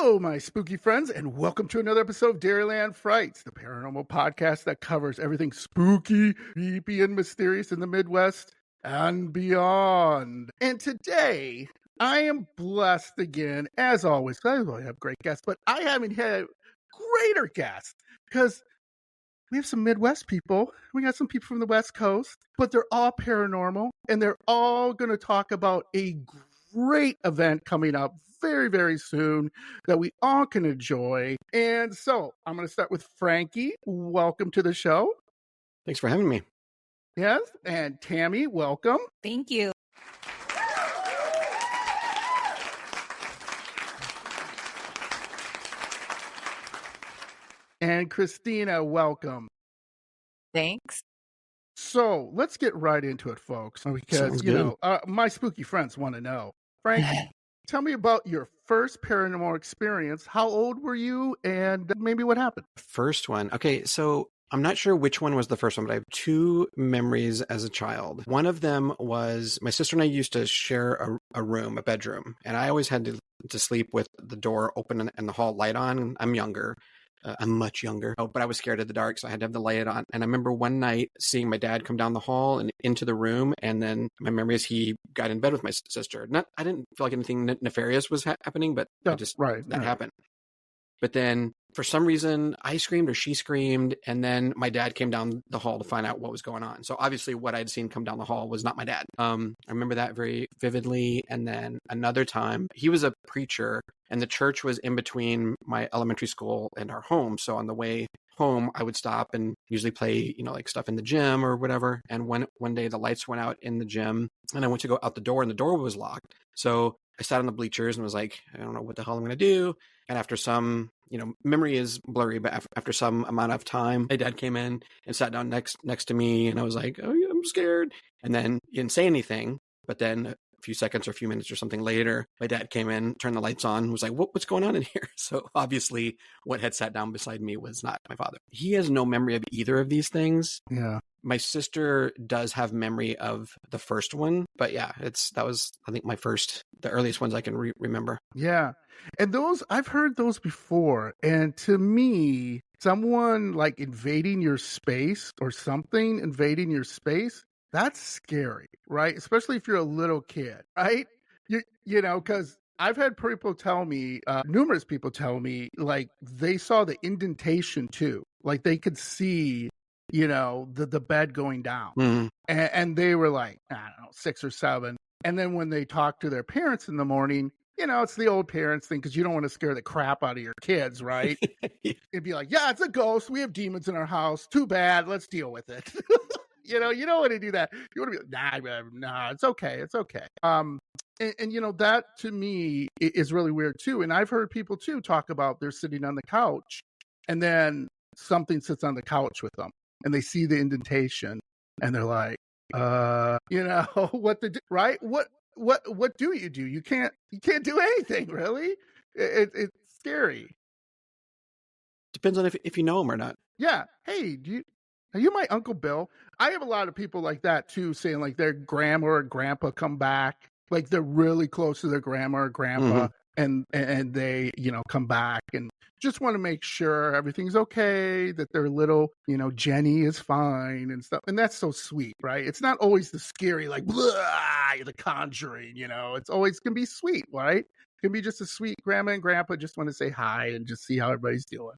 Hello, my spooky friends, and welcome to another episode of Dairyland Frights, the paranormal podcast that covers everything spooky, creepy, and mysterious in the Midwest and beyond. And today, I am blessed again, as always. I have great guests, but I haven't had greater guests because we have some Midwest people. We got some people from the West Coast, but they're all paranormal, and they're all going to talk about a great event coming up very, very soon that we all can enjoy. And so I'm going to start with Frankie. Welcome to the show. Thanks for having me. Yes. And Tammy, welcome. Thank you. And Christina, welcome. Thanks. So let's get right into it, folks, because, my spooky friends want to know. Frankie, tell me about your first paranormal experience. How old were you and maybe what happened? First one. Okay, so I'm not sure which one was the first one, but I have two memories as a child. One of them was my sister and I used to share a bedroom, and I always had to sleep with the door open and the hall light on. I'm younger. I'm much younger, but I was scared of the dark, so I had to have the light on. And I remember one night seeing my dad come down the hall and into the room, and then my memory is he got in bed with my sister. I didn't feel like anything nefarious was happening, but that happened. But then, for some reason, I screamed or she screamed, and then my dad came down the hall to find out what was going on. So obviously what I'd seen come down the hall was not my dad. I remember that very vividly. And then another time, he was a preacher, and the church was in between my elementary school and our home. So on the way home, I would stop and usually play, like stuff in the gym or whatever. And one day the lights went out in the gym, and I went to go out the door, and the door was locked. So I sat on the bleachers and was like, I don't know what the hell I'm going to do. And after some, memory is blurry, but after some amount of time, my dad came in and sat down next to me, and I was like, oh yeah, I'm scared. And then he didn't say anything, but then a few seconds or a few minutes or something later, my dad came in, turned the lights on, was like, what's going on in here? So obviously what had sat down beside me was not my father. He has no memory of either of these things. Yeah. My sister does have memory of the first one, but yeah, that was, I think, the earliest ones I can remember. Yeah. And I've heard those before. And to me, someone like invading your space or something invading your space, that's scary, right? Especially if you're a little kid, right? Because I've had people tell me, numerous people tell me, like they saw the indentation too. Like they could see the bed going down. Mm-hmm. And they were like, I don't know, 6 or 7. And then when they talk to their parents in the morning, it's the old parents thing, because you don't want to scare the crap out of your kids, right? It'd be like, yeah, it's a ghost. We have demons in our house. Too bad. Let's deal with it. You don't want to do that. You want to be like, nah, it's okay. It's okay. And that to me is really weird too. And I've heard people too talk about they're sitting on the couch and then something sits on the couch with them. And they see the indentation, and they're like, what to do, right? What do? You can't do anything, really. It's scary. Depends on if you know them or not. Yeah. Hey, are you my Uncle Bill? I have a lot of people like that too, saying like their grandma or grandpa come back, like they're really close to their grandma or grandpa, and they come back and just want to make sure everything's okay, that their little, Jenny is fine and stuff. And that's so sweet, right? It's not always the scary, like, blah, the Conjuring, it's always can be sweet, right? It can be just a sweet grandma and grandpa just want to say hi and just see how everybody's doing.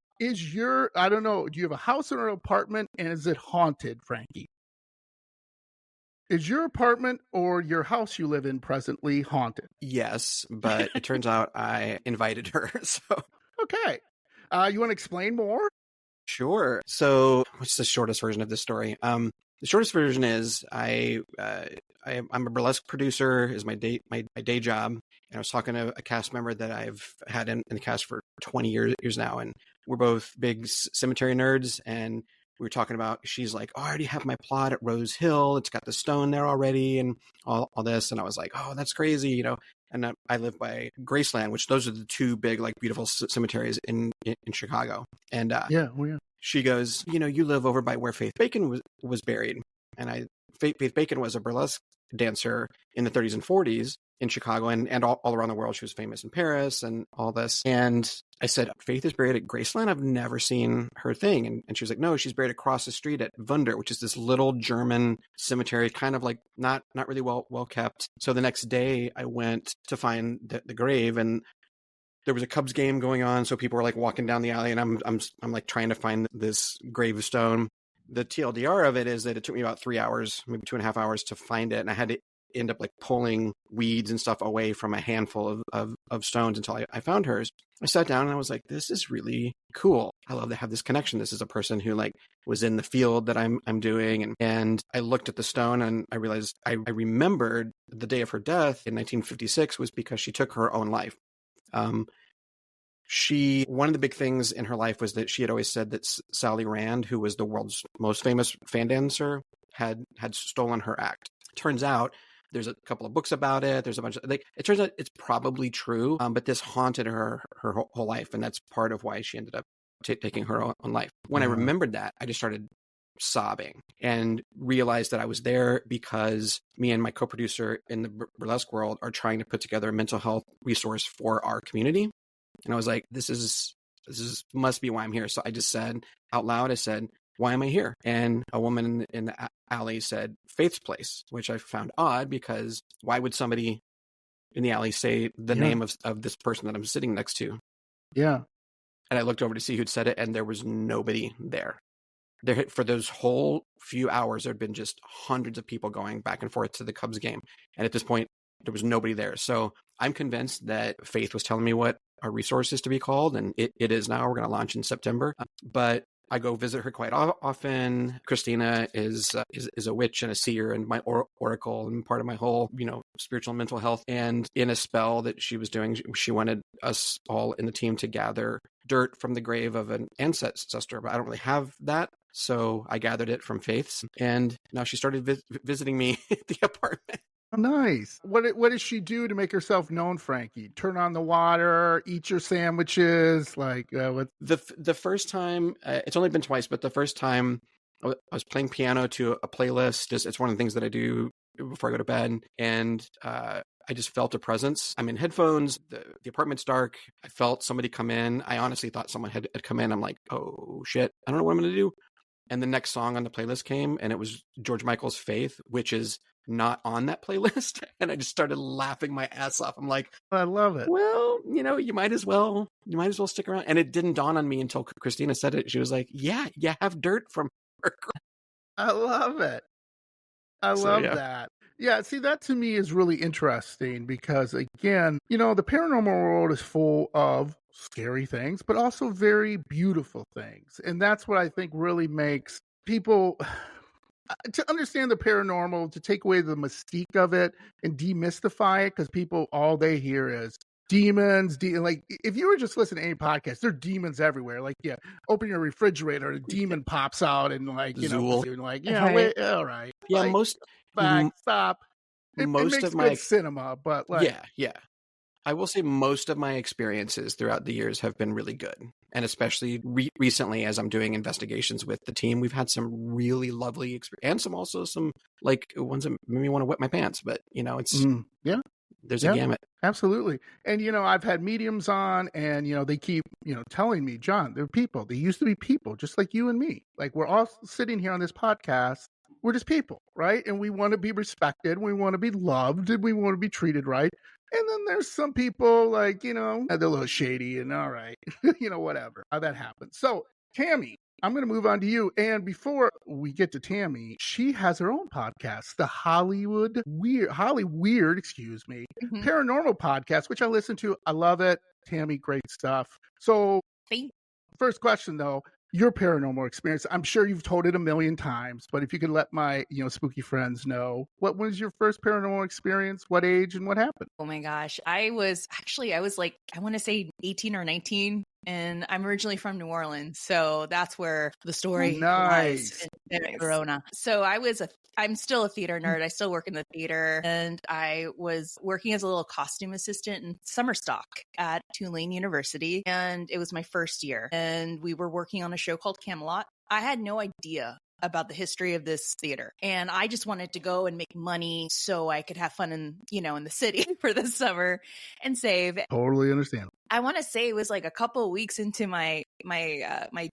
I don't know, do you have a house or an apartment, and is it haunted, Frankie? Is your apartment or your house you live in presently haunted? Yes, but it turns out I invited her, so. Okay. You want to explain more? Sure. So what's the shortest version of this story? The shortest version is I'm a burlesque producer is my day job. And I was talking to a cast member that I've had in the cast for 20 years now. And we're both big cemetery nerds. And we were talking about, she's like, oh, I already have my plot at Rose Hill. It's got the stone there already and all this. And I was like, oh, that's crazy, And I live by Graceland, which those are the two big, like, beautiful cemeteries in Chicago. And she goes, you live over by where Faith Bacon was buried. And Faith Bacon was a burlesque dancer in the 30s and 40s in Chicago and all around the world. She was famous in Paris and all this. And I said, Faith is buried at Graceland? I've never seen her thing. And she was like, no, she's buried across the street at Wunder, which is this little German cemetery, kind of like not really well kept. So the next day I went to find the grave, and there was a Cubs game going on. So people were like walking down the alley, and I'm like trying to find this gravestone. The TLDR of it is that it took me about 3 hours, maybe 2.5 hours to find it. And I had to end up like pulling weeds and stuff away from a handful of stones until I found hers. I sat down and I was like, this is really cool. I love to have this connection. This is a person who like was in the field that I'm doing. And I looked at the stone and I realized I remembered the day of her death in 1956 was because she took her own life. One of the big things in her life was that she had always said that Sally Rand, who was the world's most famous fan dancer, had stolen her act. Turns out there's a couple of books about it. There's a bunch of it turns out it's probably true, but this haunted her whole life. And that's part of why she ended up taking her own life. When I remembered that, I just started sobbing and realized that I was there because me and my co-producer in the burlesque world are trying to put together a mental health resource for our community. And I was like, this must be why I'm here. So I just said out loud, I said, why am I here? And a woman in the alley said, Faith's place, which I found odd because why would somebody in the alley say the name of this person that I'm sitting next to? Yeah. And I looked over to see who'd said it, and there was nobody there. For those whole few hours, there had been just hundreds of people going back and forth to the Cubs game. And at this point, there was nobody there. So I'm convinced that Faith was telling me what our resource is to be called. And it is now. We're going to launch in September. But I go visit her quite often. Christina is a witch and a seer and my oracle and part of my whole, spiritual and mental health. And in a spell that she was doing, she wanted us all in the team to gather dirt from the grave of an ancestor, but I don't really have that. So I gathered it from Faith's, and now she started visiting me at the apartment. Oh, nice. What does she do to make herself known, Frankie? Turn on the water, eat your sandwiches, like what? The first time, it's only been twice, but the first time I was playing piano to a playlist. It's one of the things that I do before I go to bed, and I just felt a presence. I'm in headphones. The apartment's dark. I felt somebody come in. I honestly thought someone had come in. I'm like, oh shit, I don't know what I'm going to do. And the next song on the playlist came, and it was George Michael's Faith, which is not on that playlist. And I just started laughing my ass off. I'm like, I love it. Well, you might as well stick around. And it didn't dawn on me until Christina said it. She was like, yeah, you have dirt from her. I love it. I love that. Yeah, see, that to me is really interesting because, again, the paranormal world is full of scary things, but also very beautiful things. And that's what I think really makes people to understand the paranormal, to take away the mystique of it and demystify it, because people, all they hear is demons. Like, if you were just listening to any podcast, there are demons everywhere. Like, open your refrigerator, a demon pops out, and like, Zool. like, Right. all right. Yeah, like, stop. It makes of good cinema, but like, yeah. I will say most of my experiences throughout the years have been really good. And especially recently, as I'm doing investigations with the team, we've had some really lovely experience, and some like ones that made me want to wet my pants. But, it's, there's a gamut. Absolutely. And, I've had mediums on, and, they keep, telling me, John, they're people. They used to be people, just like you and me. Like, we're all sitting here on this podcast. We're just people, right? And we want to be respected. We want to be loved, and we want to be treated right. And then there's some people like, they're a little shady, and all right, whatever, how that happens. So, Tammy, I'm going to move on to you. And before we get to Tammy, she has her own podcast, the Hollyweird Paranormal podcast, which I listen to. I love it. Tammy, great stuff. So, first question though, your paranormal experience. I'm sure you've told it a million times, but if you could let my, spooky friends know, what was your first paranormal experience? What age and what happened? Oh my gosh. I was like, I want to say 18 or 19. And I'm originally from New Orleans, so that's where the story lies in Corona. So I'm still a theater nerd. I still work in the theater, and I was working as a little costume assistant in summer stock at Tulane University, and it was my first year. And we were working on a show called Camelot. I had no idea about the history of this theater. And I just wanted to go and make money so I could have fun in the city for the summer and save. Totally understand. I want to say it was like a couple of weeks into my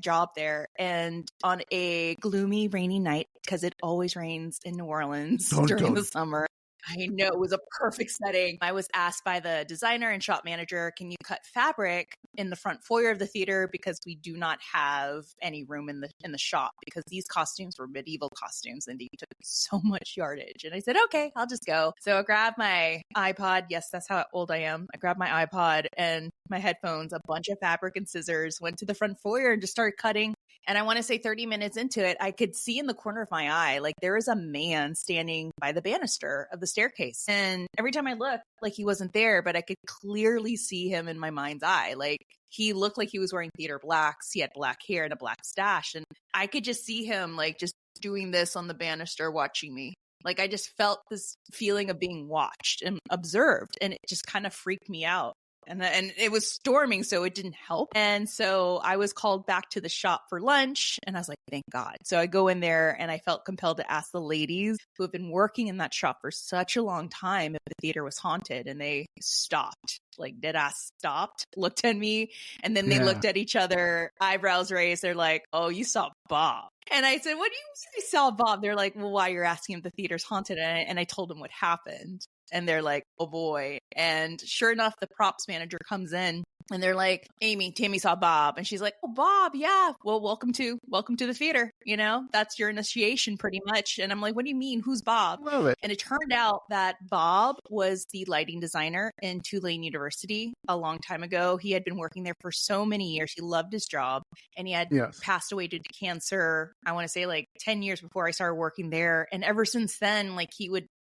job there, and on a gloomy, rainy night, because it always rains in New Orleans during the summer. I know, it was a perfect setting. I was asked by the designer and shop manager, can you cut fabric in the front foyer of the theater, because we do not have any room in the shop, because these costumes were medieval costumes and they took so much yardage. And I said, okay, I'll just go. So I grabbed my iPod. Yes, that's how old I am. I grabbed my iPod and my headphones, a bunch of fabric and scissors, went to the front foyer and just started cutting. And I want to say 30 minutes into it, I could see in the corner of my eye, like there was a man standing by the banister of the staircase. And every time I looked, like he wasn't there, but I could clearly see him in my mind's eye. Like he looked like he was wearing theater blacks. He had black hair and a black stash. And I could just see him like just doing this on the banister, watching me. Like I just felt this feeling of being watched and observed. And it just kind of freaked me out. And it was storming, so it didn't help. And so I was called back to the shop for lunch, and I was like, thank God. So I go in there, and I felt compelled to ask the ladies who have been working in that shop for such a long time if the theater was haunted, and they stopped, like dead ass stopped, looked at me, and then they looked at each other, eyebrows raised. They're like, oh, you saw Bob. And I said, what do you mean I saw Bob? They're like, well, why you're asking if the theater's haunted? And I told them what happened. And they're like, oh boy. And sure enough, the props manager comes in and they're like, Amy, Tammy saw Bob. And she's like, oh, Bob. Yeah. Well, welcome to the theater. You know, that's your initiation pretty much. And I'm like, what do you mean? Who's Bob? Love it. And it turned out that Bob was the lighting designer in Tulane University a long time ago. He had been working there for so many years. He loved his job, and he had passed away due to cancer, I want to say like 10 years before I started working there. And ever since then, like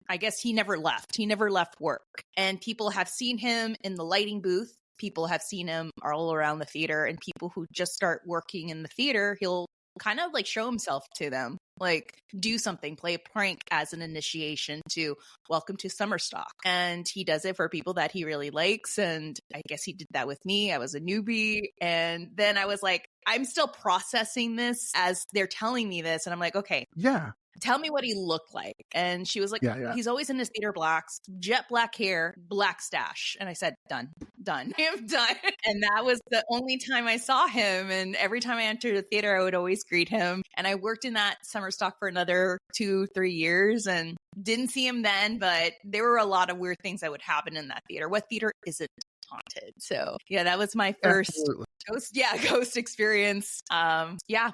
I guess he never left. He never left work. And people have seen him in the lighting booth. People have seen him all around the theater. And people who just start working in the theater, he'll kind of like show himself to them, like do something, play a prank as an initiation to welcome to summer stock. And he does it for people that he really likes. And I guess he did that with me. I was a newbie. And then I was like, I'm still processing this as they're telling me this. And I'm like, okay. Yeah. Tell me what he looked like. And she was like, he's always in his theater blacks, jet black hair, black stash. And I said, done. I'm done. And that was the only time I saw him. And every time I entered the theater, I would always greet him. And I worked in that summer stock for another 2-3 years and didn't see him then, but there were a lot of weird things that would happen in that theater. What theater isn't haunted? So yeah, that was my first ghost experience.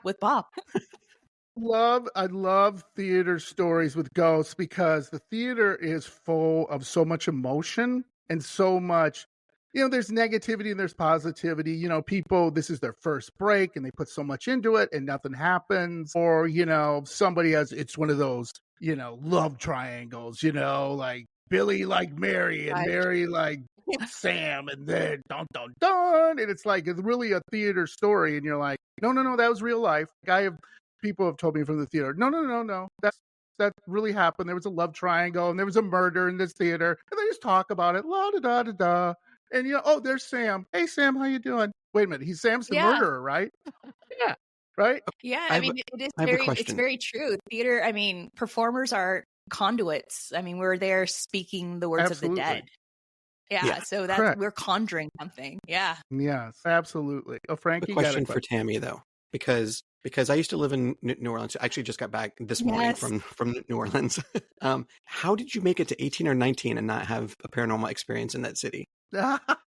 With Bob. I love theater stories with ghosts, because the theater is full of so much emotion and so much, there's negativity and there's positivity. People, this is their first break and they put so much into it and nothing happens. Or, somebody it's one of those, love triangles, like Billy like Mary and Mary like Sam, and then dun dun dun. And it's like, it's really a theater story. And you're like, no, that was real life. People have told me from the theater, no, that really happened. There was a love triangle and there was a murder in this theater, and they just talk about it, la da da da da. And oh, there's Sam. Hey Sam, how you doing? Wait a minute, Sam's the murderer, right? Yeah, right. Yeah, I mean, it's very true. Theater, I mean, performers are conduits. I mean, we're there speaking the words of the dead. Yeah, so we're conjuring something. Yeah. Yes, absolutely. Oh, Frankie, question for Tammy though, because I used to live in New Orleans. I actually just got back this morning from New Orleans. How did you make it to 18 or 19 and not have a paranormal experience in that city?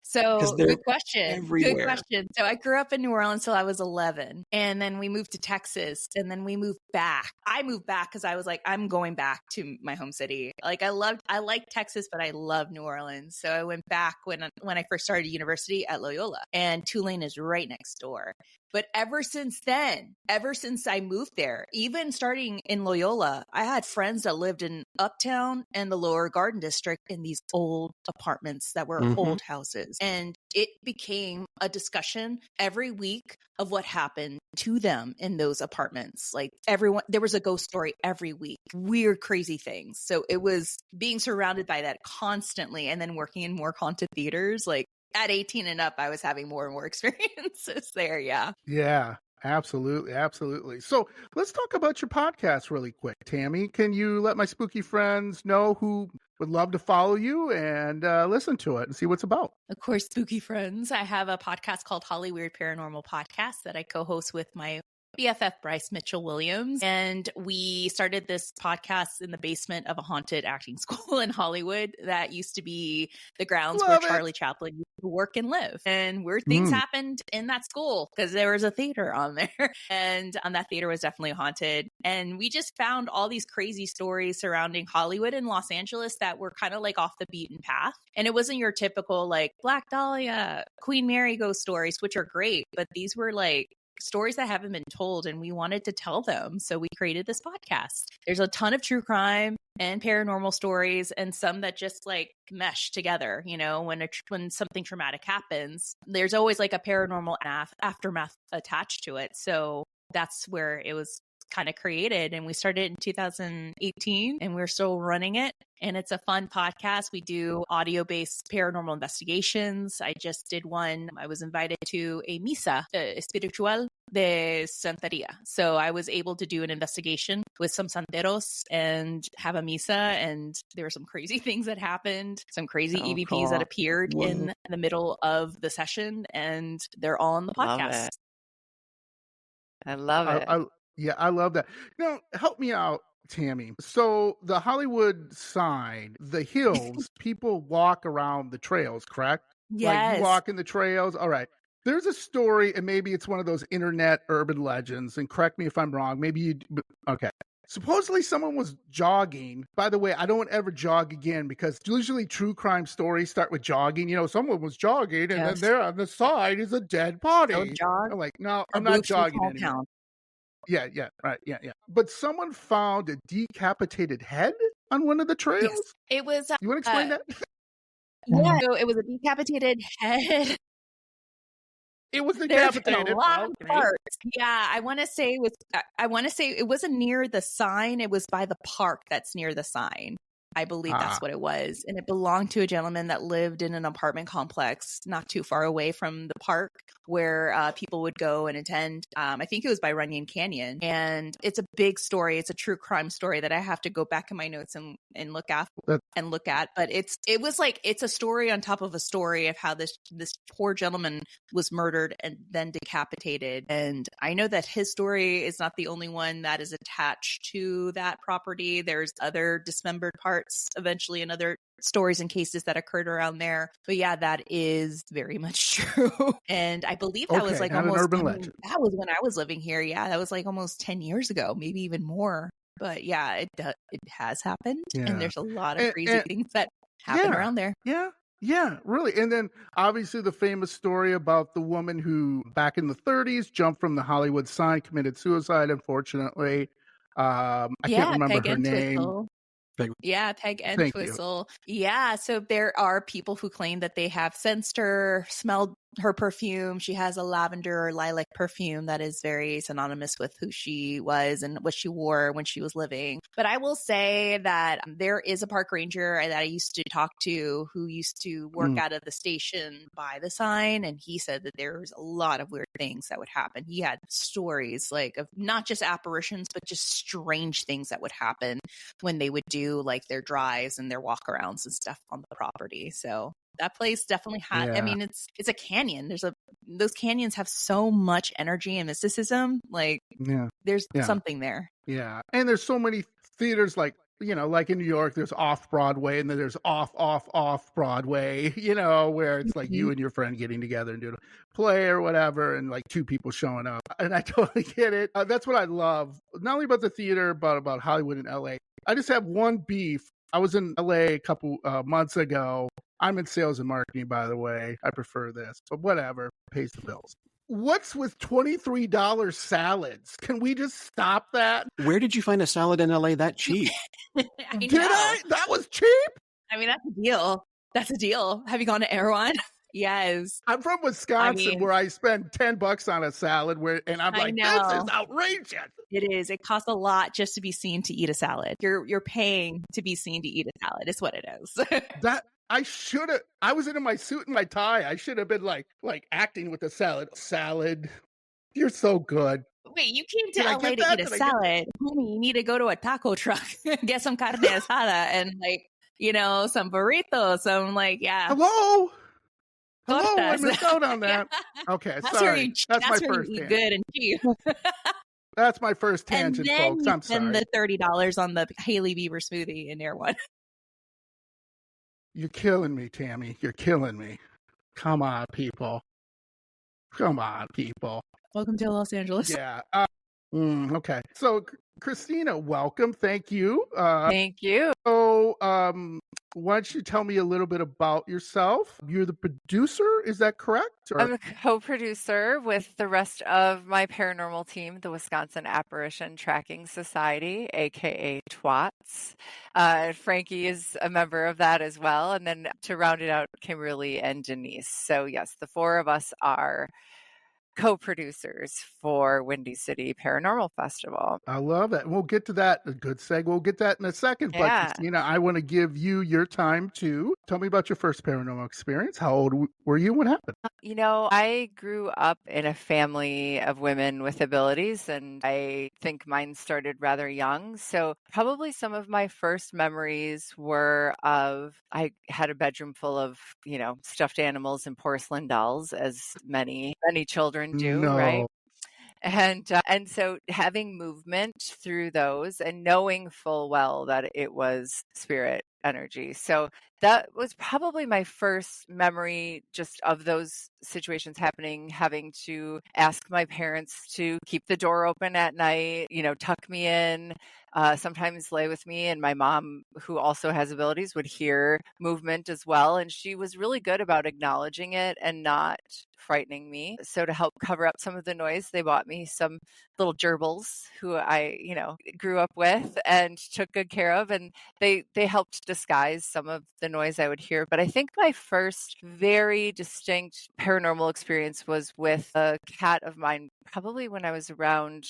So good question. Everywhere. Good question. So I grew up in New Orleans till I was 11, and then we moved to Texas, and then we moved back. I moved back because I was like, I'm going back to my home city. Like I liked Texas, but I love New Orleans. So I went back when I first started university at Loyola, and Tulane is right next door. But ever since I moved there, even starting in Loyola, I had friends that lived in Uptown and the Lower Garden District in these old apartments that were old houses. And it became a discussion every week of what happened to them in those apartments. Like there was a ghost story every week, weird, crazy things. So it was being surrounded by that constantly, and then working in more haunted theaters. Like at 18 and up, I was having more and more experiences there. Yeah. Yeah. Absolutely, absolutely. So let's talk about your podcast really quick, Tammy. Can you let my spooky friends know who would love to follow you and listen to it and see what's about? Of course, spooky friends. I have a podcast called Hollyweird Paranormal Podcast that I co-host with my BFF Bryce Mitchell Williams. And we started this podcast in the basement of a haunted acting school in Hollywood that used to be the grounds where Charlie Chaplin used to work and live. And weird things happened in that school because there was a theater on there. And that theater was definitely haunted. And we just found all these crazy stories surrounding Hollywood and Los Angeles that were kind of like off the beaten path. And it wasn't your typical like Black Dahlia, Queen Mary ghost stories, which are great, but these were like stories that haven't been told, and we wanted to tell them. So we created this podcast. There's a ton of true crime and paranormal stories, and some that just like mesh together. You know, when something traumatic happens, there's always like a paranormal aftermath attached to it. So that's where it was kind of created, and we started in 2018 and we're still running it, and it's a fun podcast. We do audio-based paranormal investigations. I just did one. I was invited to a misa espiritual de Santeria, so I was able to do an investigation with some santeros and have a misa, and there were some crazy things that happened, some crazy EVPs that appeared in the middle of the session, and they're all on the podcast. I love it. Yeah, I love that. Now, help me out, Tammy. So the Hollywood sign, the hills, people walk around the trails, correct? Yes. Like you walk in the trails. All right. There's a story, and maybe it's one of those internet urban legends, and correct me if I'm wrong. Maybe you, okay. Supposedly someone was jogging. By the way, I don't ever jog again because usually true crime stories start with jogging. You know, someone was jogging and then there on the side is a dead body. I'm like, no, I'm not jogging anymore. Yeah, right, yeah. But someone found a decapitated head on one of the trails? Yes. It was... you want to explain that? Yeah, so it was a decapitated head. It was decapitated. A lot of parts. Yeah, I want to say it wasn't near the sign. It was by the park that's near the sign. I believe that's what it was. And it belonged to a gentleman that lived in an apartment complex not too far away from the park where people would go and attend. I think it was by Runyon Canyon. And it's a big story. It's a true crime story that I have to go back in my notes and look at. But it's a story on top of a story of how this poor gentleman was murdered and then decapitated. And I know that his story is not the only one that is attached to that property. There's other dismembered parts eventually in other stories and cases that occurred around there. But yeah, that is very much true. And I believe that was like almost an urban legend. That was when I was living here. Yeah, that was like almost 10 years ago, maybe even more. But yeah, it has happened. Yeah. And there's a lot of crazy things that happen around there. Yeah, really. And then obviously the famous story about the woman who back in the 30s jumped from the Hollywood sign, committed suicide, unfortunately. I can't remember her name. Peg and Twistle. Yeah, so there are people who claim that they have sensed her, smelled her perfume. She has a lavender or lilac perfume that is very synonymous with who she was and what she wore when she was living. But I will say that there is a park ranger that I used to talk to who used to work out of the station by the sign, and he said that there was a lot of weird things that would happen. He had stories like of not just apparitions, but just strange things that would happen when they would do like their drives and their walkarounds and stuff on the property. So that place definitely had, I mean, it's a canyon. Those canyons have so much energy and mysticism. Like there's something there. Yeah. And there's so many theaters like, you know, like in New York, there's off Broadway and then there's off Broadway, you know, where it's like you and your friend getting together and doing a play or whatever. And like two people showing up. And I totally get it. That's what I love. Not only about the theater, but about Hollywood and LA. I just have one beef. I was in LA a couple months ago. I'm in sales and marketing, by the way. I prefer this, but whatever. Pays the bills. What's with $23 salads? Can we just stop that? Where did you find a salad in LA that cheap? Did I? That was cheap? I mean, that's a deal. That's a deal. Have you gone to Erewhon? Yes. I'm from Wisconsin, where I spend $10 on a salad, and I'm like, this is outrageous. It is. It costs a lot just to be seen to eat a salad. You're paying to be seen to eat a salad. It's what it is. I was in my suit and my tie. I should have been like acting with the salad. You're so good. Wait, you came to LA to eat a salad. Homie, you need to go to a taco truck, get some carne asada and some burritos. Some Hello, I missed out on that. Okay, sorry. That's my first eat good and cheap. That's my first tangent, and then folks. I'm sorry. And the $30 on the Hailey Bieber smoothie in Air One. You're killing me, Tammy. You're killing me. Come on, people. Welcome to Los Angeles. Yeah. Okay. So, Christina, welcome. Thank you. Thank you. So, why don't you tell me a little bit about yourself? You're the producer, is that correct? I'm a co-producer with the rest of my paranormal team, the Wisconsin Apparition Tracking Society, aka T.W.A.T.S. Frankie is a member of that as well. And then to round it out, Kimberly and Denise. So yes, the four of us are co-producers for Windy City Paranormal Festival. I love that. We'll get to that. A good segue. We'll get that in a second. Yeah. But Christina, I want to give you your time to tell me about your first paranormal experience. How old were you? What happened? I grew up in a family of women with abilities, and I think mine started rather young. So probably some of my first memories were I had a bedroom full of, stuffed animals and porcelain dolls, as many children do, right? And so having movement through those and knowing full well that it was spirit energy. So that was probably my first memory just of those situations happening, having to ask my parents to keep the door open at night, tuck me in, sometimes lay with me. And my mom, who also has abilities, would hear movement as well. And she was really good about acknowledging it and not frightening me. So to help cover up some of the noise, they bought me some little gerbils who I, grew up with and took good care of. And they helped disguise some of the noise I would hear. But I think my first very distinct paranormal experience was with a cat of mine, probably when I was around,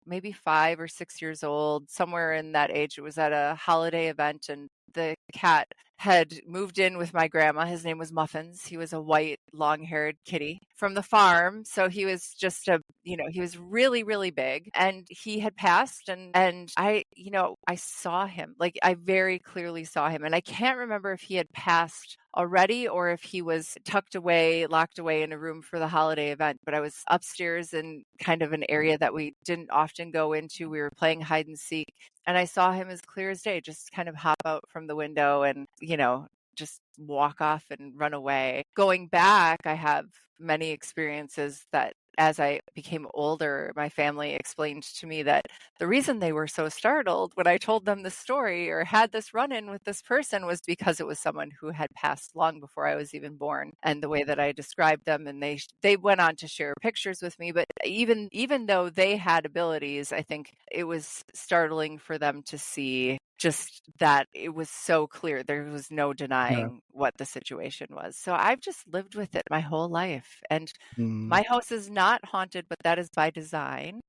maybe 5 or 6 years old, somewhere in that age. It was at a holiday event, and the cat had moved in with my grandma. His name was Muffins. He was a white, long-haired kitty from the farm. So he was just he was really, really big, and he had passed. And I saw him, I very clearly saw him. And I can't remember if he had passed already or if he was tucked away, locked away in a room for the holiday event. But I was upstairs in kind of an area that we didn't often go into. We were playing hide and seek, and I saw him as clear as day, just kind of hop out from the window and, just walk off and run away. Going back, I have many experiences that as I became older, my family explained to me that the reason they were so startled when I told them the story or had this run-in with this person was because it was someone who had passed long before I was even born, and the way that I described them. And they went on to share pictures with me. But even though they had abilities, I think it was startling for them to see just that it was so clear. There was no denying what the situation was. So I've just lived with it my whole life. And my house is not haunted, but that is by design.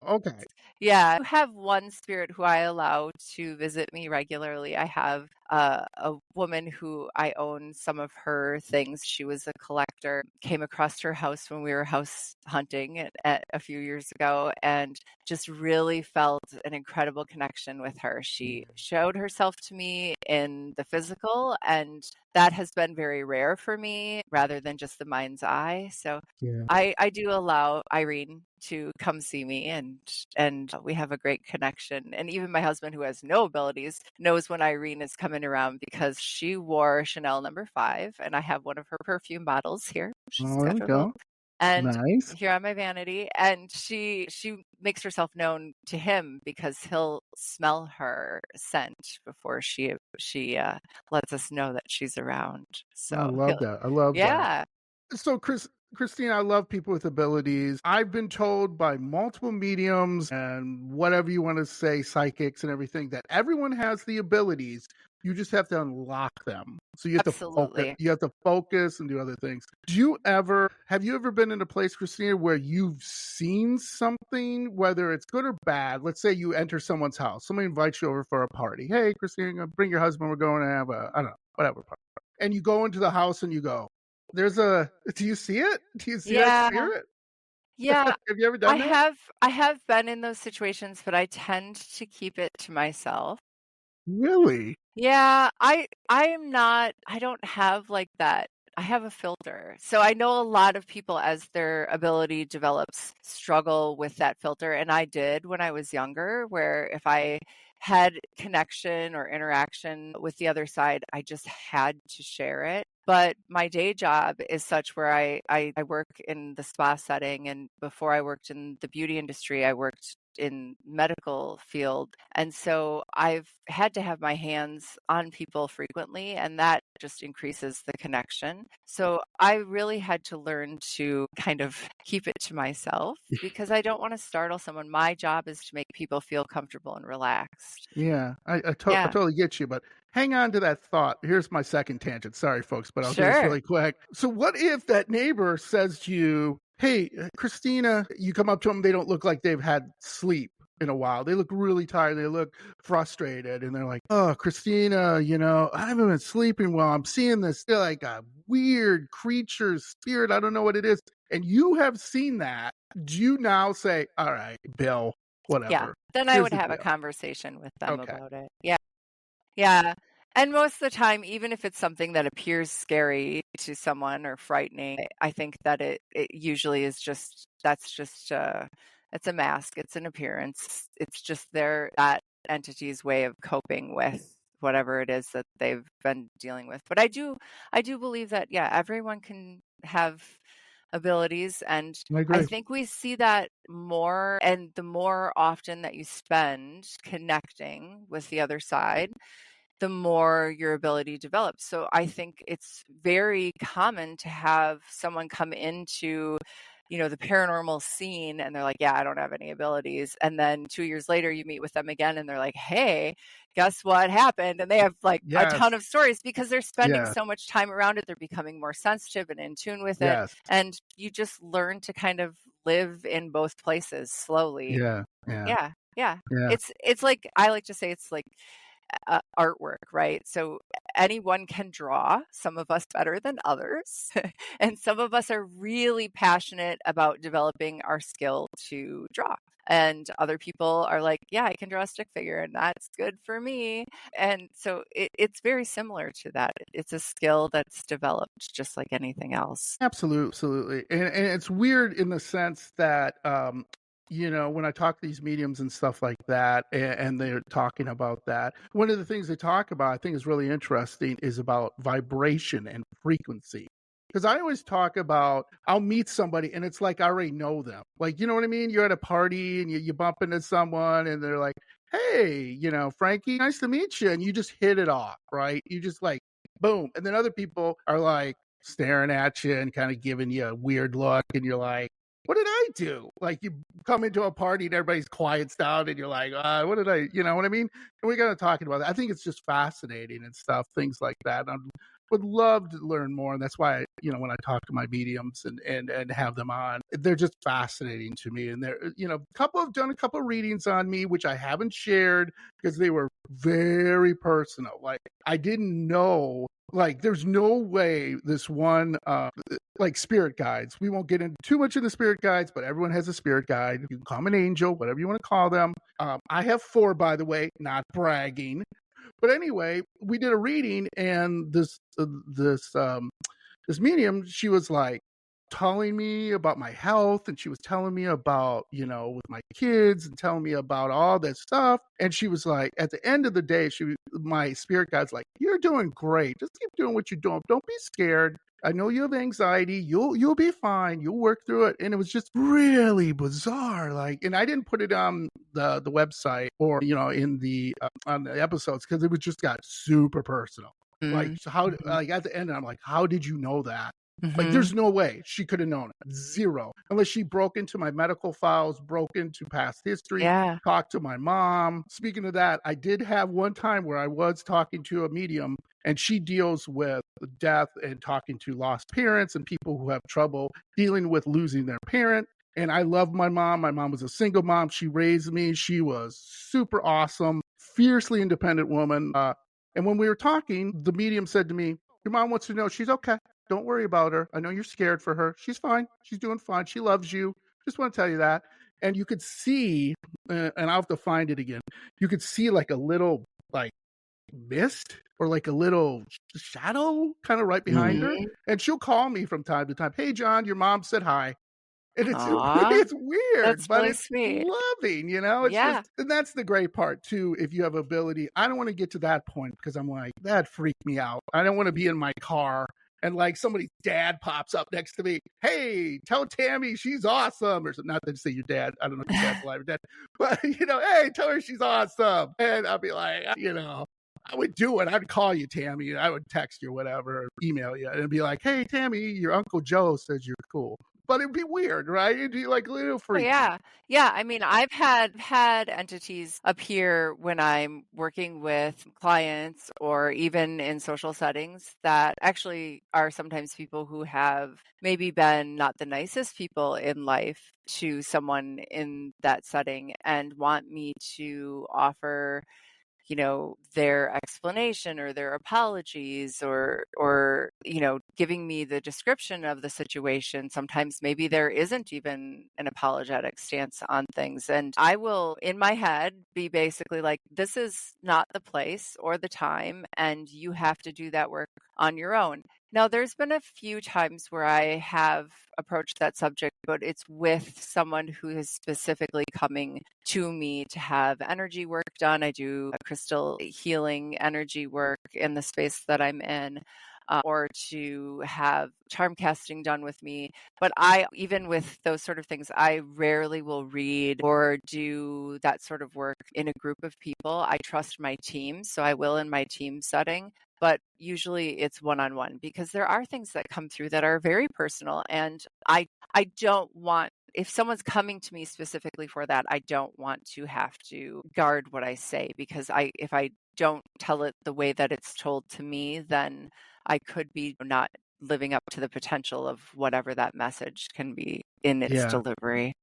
Okay. Yeah. I have one spirit who I allow to visit me regularly. I have a woman who I own some of her things. She was a collector, came across her house when we were house hunting a few years ago, and just really felt an incredible connection with her. She showed herself to me in the physical, and that has been very rare for me rather than just the mind's eye. So I do allow Irene to come see me, and we have a great connection. And even my husband, who has no abilities, knows when Irene is coming around because she wore Chanel No. 5, and I have one of her perfume bottles here. There we go. And nice. Here on my vanity, and she makes herself known to him because he'll smell her scent before she lets us know that she's around. So I love that. I love that. So Christina, I love people with abilities. I've been told by multiple mediums and whatever you want to say, psychics and everything, that everyone has the abilities. You just have to unlock them. So you have to focus and do other things. Have you ever been in a place, Christina, where you've seen something, whether it's good or bad? Let's say you enter someone's house. Somebody invites you over for a party. Hey, Christina, bring your husband. We're going to have whatever party. And you go into the house and you go, do you see it? Do you see that spirit? Yeah, Have you ever done that? I have been in those situations, but I tend to keep it to myself. Really? Yeah, I don't have like that. I have a filter. So I know a lot of people as their ability develops struggle with that filter. And I did when I was younger, where if I had connection or interaction with the other side, I just had to share it. But my day job is such where I work in the spa setting. And before I worked in the beauty industry, I worked in medical field, and so I've had to have my hands on people frequently, and that just increases the connection. So I really had to learn to kind of keep it to myself because I don't want to startle someone. My job is to make people feel comfortable and relaxed. Yeah, I Yeah, totally get you, but hang on to that thought. Here's my second tangent. Sorry, folks, but I'll do this sure. really quick. So, what if that neighbor says to you, "Hey, Christina," you come up to them, they don't look like they've had sleep in a while. They look really tired. They look frustrated, and they're like, "Oh, Christina, I haven't been sleeping well. I'm seeing this like a weird creature, spirit. I don't know what it is." And you have seen that. Do you now say, "All right, Bill, Yeah, whatever. then I Here's would the have a deal." conversation with them Okay. about it. Yeah. Yeah. And most of the time, even if it's something that appears scary to someone or frightening, I think that it usually is it's a mask, it's an appearance. It's just that entity's way of coping with whatever it is that they've been dealing with. But I do believe that, yeah, everyone can have abilities, and I I agree. think we see that more, and the more often that you spend connecting with the other side, the more your ability develops. So I think it's very common to have someone come into, the paranormal scene and they're like, yeah, I don't have any abilities. And then 2 years later, you meet with them again and they're like, hey, guess what happened? And they have like a Yes. ton of stories because they're spending Yeah. so much time around it. They're becoming more sensitive and in tune with it. Yes. And you just learn to kind of live in both places slowly. Yeah. Yeah. Yeah. Yeah. Yeah. It's like, I like to say it's like artwork, right? So anyone can draw, some of us better than others. And some of us are really passionate about developing our skill to draw. And other people are like, yeah, I can draw a stick figure and that's good for me. And so it's very similar to that. It's a skill that's developed just like anything else. Absolutely. And it's weird in the sense that when I talk to these mediums and stuff like that, and they're talking about that, one of the things they talk about, I think is really interesting, is about vibration and frequency. Because I always talk about, I'll meet somebody and it's like I already know them. Like, you know what I mean? You're at a party and you bump into someone and they're like, hey, Frankie, nice to meet you. And you just hit it off, right? You just like, boom. And then other people are like staring at you and kind of giving you a weird look. And you're like, what did I do? Like, you come into a party and everybody's quiets down and you're like, what did I, you know what I mean? And we're going to talk about that. I think it's just fascinating and stuff, things like that. I would love to learn more. And that's why, when I talk to my mediums and have them on, they're just fascinating to me. And they're, done a couple of readings on me, which I haven't shared because they were very personal. Like, I didn't know, like, there's no way this one, like spirit guides. We won't get into too much of the spirit guides, but everyone has a spirit guide. You can call them an angel, whatever you want to call them. I have 4, by the way, not bragging. But anyway, we did a reading, and this medium, she was like telling me about my health, and she was telling me about, with my kids, and telling me about all that stuff. And she was like, at the end of the day, my spirit guide's like, you're doing great. Just keep doing what you're doing. Don't be scared. I know you have anxiety. You'll be fine. You'll work through it. And it was just really bizarre. Like, and I didn't put it on the website or in the on the episodes because it was just got super personal. Like, so how? Like, at the end, I'm like, how did you know that? Like, there's no way she could have known it. Zero. Unless she broke into my medical files, broke into past history, Yeah. talked to my mom. Speaking of that, I did have one time where I was talking to a medium, and she deals with death and talking to lost parents and people who have trouble dealing with losing their parent. And I love my mom. My mom was a single mom. She raised me. She was super awesome, fiercely independent woman. And when we were talking, the medium said to me, your mom wants to know she's okay. Don't worry about her. I know you're scared for her. She's fine. She's doing fine. She loves you. Just want to tell you that. And you could see, and I'll have to find it again. You could see like a little like mist or like a little shadow kind of right behind her. And she'll call me from time to time. Hey, John, your mom said hi. And it's weird, that's but really it's sweet. loving, you know? It's Yeah. just, and that's the great part too. If you have ability, I don't want to get to that point because I'm like, that freaked me out. I don't want to be in my car and like somebody's dad pops up next to me. Hey, tell Tammy she's awesome, or something. Not to say your dad. I don't know if your dad's alive or dead, but you know, hey, tell her she's awesome. And I'll be like, you know, I would do it. I'd call you, Tammy. I would text you, whatever, or email you, and be like, hey, Tammy, your Uncle Joe says you're cool. But it'd be weird, right? It'd be like a little freaky. Yeah. Yeah. I mean, I've had entities appear when I'm working with clients or even in social settings that actually are sometimes people who have maybe been not the nicest people in life to someone in that setting and want me to offer, you know, their explanation or their apologies or you know, giving me the description of the situation. Sometimes maybe there isn't even an apologetic stance on things, and I will in my head be basically like, this is not the place or the time, and you have to do that work on your own. Now, there's been a few times where I have approached that subject, but it's with someone who is specifically coming to me to have energy work done. I do a crystal healing energy work in the space that I'm in. Or to have charm casting done with me. But even with those sort of things, I rarely will read or do that sort of work in a group of people. I trust my team, so I will in my team setting. But usually it's one-on-one because there are things that come through that are very personal. And I don't want, if someone's coming to me specifically for that, I don't want to have to guard what I say, because if I don't tell it the way that it's told to me, then I could be not living up to the potential of whatever that message can be in its delivery.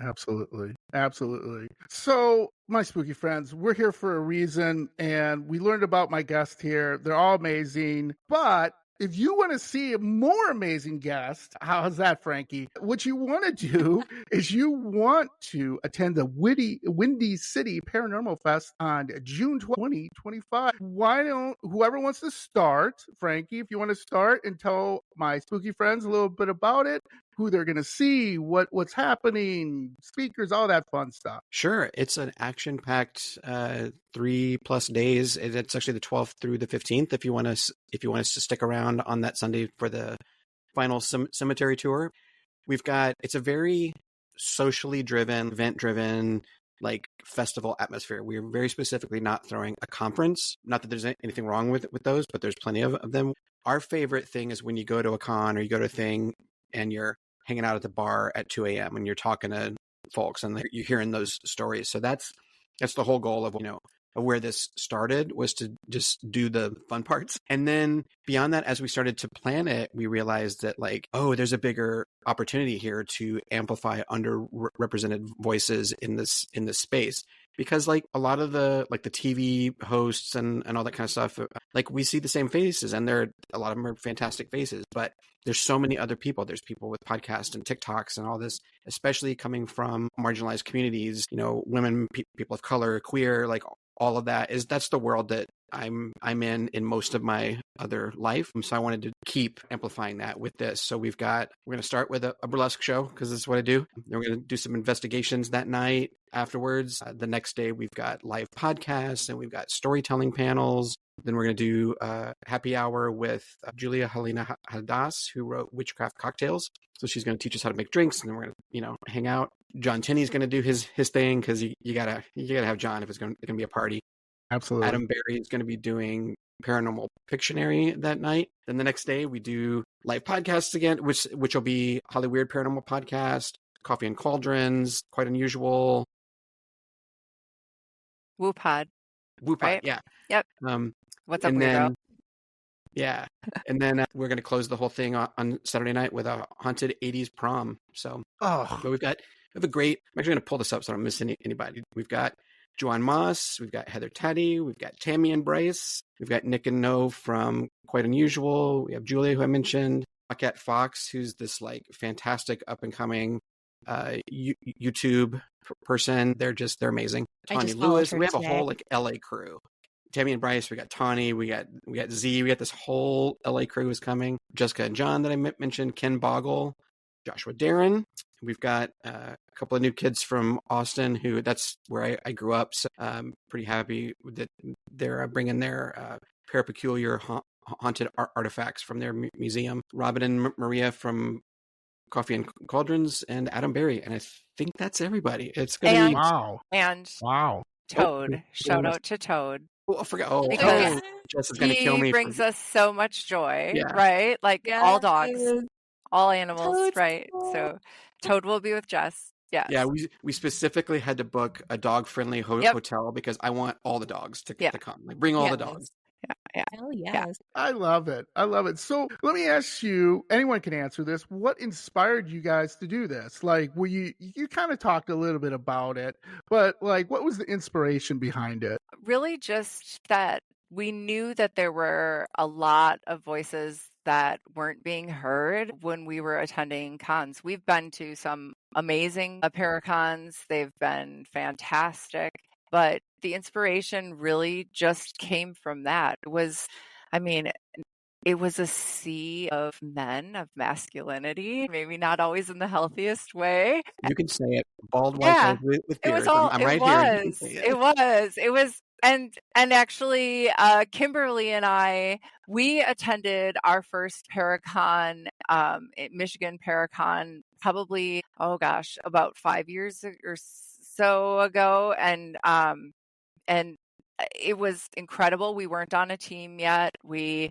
Absolutely. Absolutely. So, my spooky friends, we're here for a reason, and we learned about my guest here. They're all amazing. But if you want to see a more amazing guest, how's that, Frankie? What you want to do is you want to attend the Windy City Paranormal Fest on June 2025. Why don't whoever wants to start, Frankie, if you want to start and tell my spooky friends a little bit about it, who they're going to see, what's happening, speakers, all that fun stuff. Sure. It's an action-packed 3+ days. It's actually the 12th through the 15th. If you want us to stick around on that Sunday for the final cemetery tour, it's a very socially driven, event-driven, like festival atmosphere. We're very specifically not throwing a conference. Not that there's anything wrong with those, but there's plenty of them. Our favorite thing is when you go to a con or you go to a thing and you're hanging out at the bar at 2 a.m. and you're talking to folks and you're hearing those stories. So that's the whole goal of, of where this started, was to just do the fun parts. And then beyond that, as we started to plan it, we realized that there's a bigger opportunity here to amplify underrepresented voices in this space. Because a lot of the TV hosts and all that kind of stuff, we see the same faces, and a lot of them are fantastic faces, but there's so many other people. There's people with podcasts and TikToks and all this, especially coming from marginalized communities, women, people of color, queer, all of that's the world that I'm in most of my other life. So I wanted to keep amplifying that with this. So we're going to start with a burlesque show, because that's what I do. Then we're going to do some investigations that night. Afterwards, the next day, we've got live podcasts and we've got storytelling panels. Then we're going to do a happy hour with Julia Helena Hadas, who wrote Witchcraft Cocktails. So she's going to teach us how to make drinks, and then we're going to, hang out. John Tenney's going to do his thing, because you gotta have John if it's going to be a party. Absolutely. Adam Berry is going to be doing Paranormal Pictionary that night. Then the next day we do live podcasts again, which will be Hollyweird Paranormal Podcast, Coffee and Cauldrons, Quite Unusual, Woo-pod, right? Yeah. Yep. What's up, weirdo? Yeah. And then we're going to close the whole thing on Saturday night with a haunted 80s prom. So, but we have a great, I'm actually going to pull this up so I don't miss anybody. We've got Joanne Moss, we've got Heather Teddy, we've got Tammy and Bryce, we've got Nick and No from Quite Unusual, we have Julia, who I mentioned, Cat Fox, who's this fantastic up and coming YouTube person. They're amazing. Tanya Lewis. We have a whole like LA crew. Tammy and Bryce, we got Tawny, we got Z, we got this whole LA crew is coming. Jessica and John that I mentioned, Ken Boggle, Joshua Darren. We've got a couple of new kids from Austin who that's where I grew up. So I'm pretty happy that they're bringing their parapeculiar haunted artifacts from their museum. Robin and Maria from Coffee and Cauldrons, and Adam Berry. And I think that's everybody. It's going to be... Wow. And wow. Toad. Shout out to Toad. Oh, I forgot. Because Jess is going to kill me. He brings us so much joy, right? Like all dogs, all animals, Toad's right? Cool. So Toad will be with Jess. Yes. Yeah, we specifically had to book a dog-friendly hotel because I want all the dogs to come. Like, bring all the dogs. Yeah. Hell yes. Yeah. I love it. So let me ask you, anyone can answer this. What inspired you guys to do this? Like, were you kind of talked a little bit about it, but like, what was the inspiration behind it? Really just that we knew that there were a lot of voices that weren't being heard when we were attending cons. We've been to some amazing paracons. They've been fantastic. But the inspiration really just came from that. It was a sea of men, of masculinity, maybe not always in the healthiest way. You can say it. Bald white guys with beards. I'm right here. It was. And actually, Kimberly and I, we attended our first Paracon, Michigan Paracon, probably, about 5 years or so ago. And it was incredible. We weren't on a team yet. We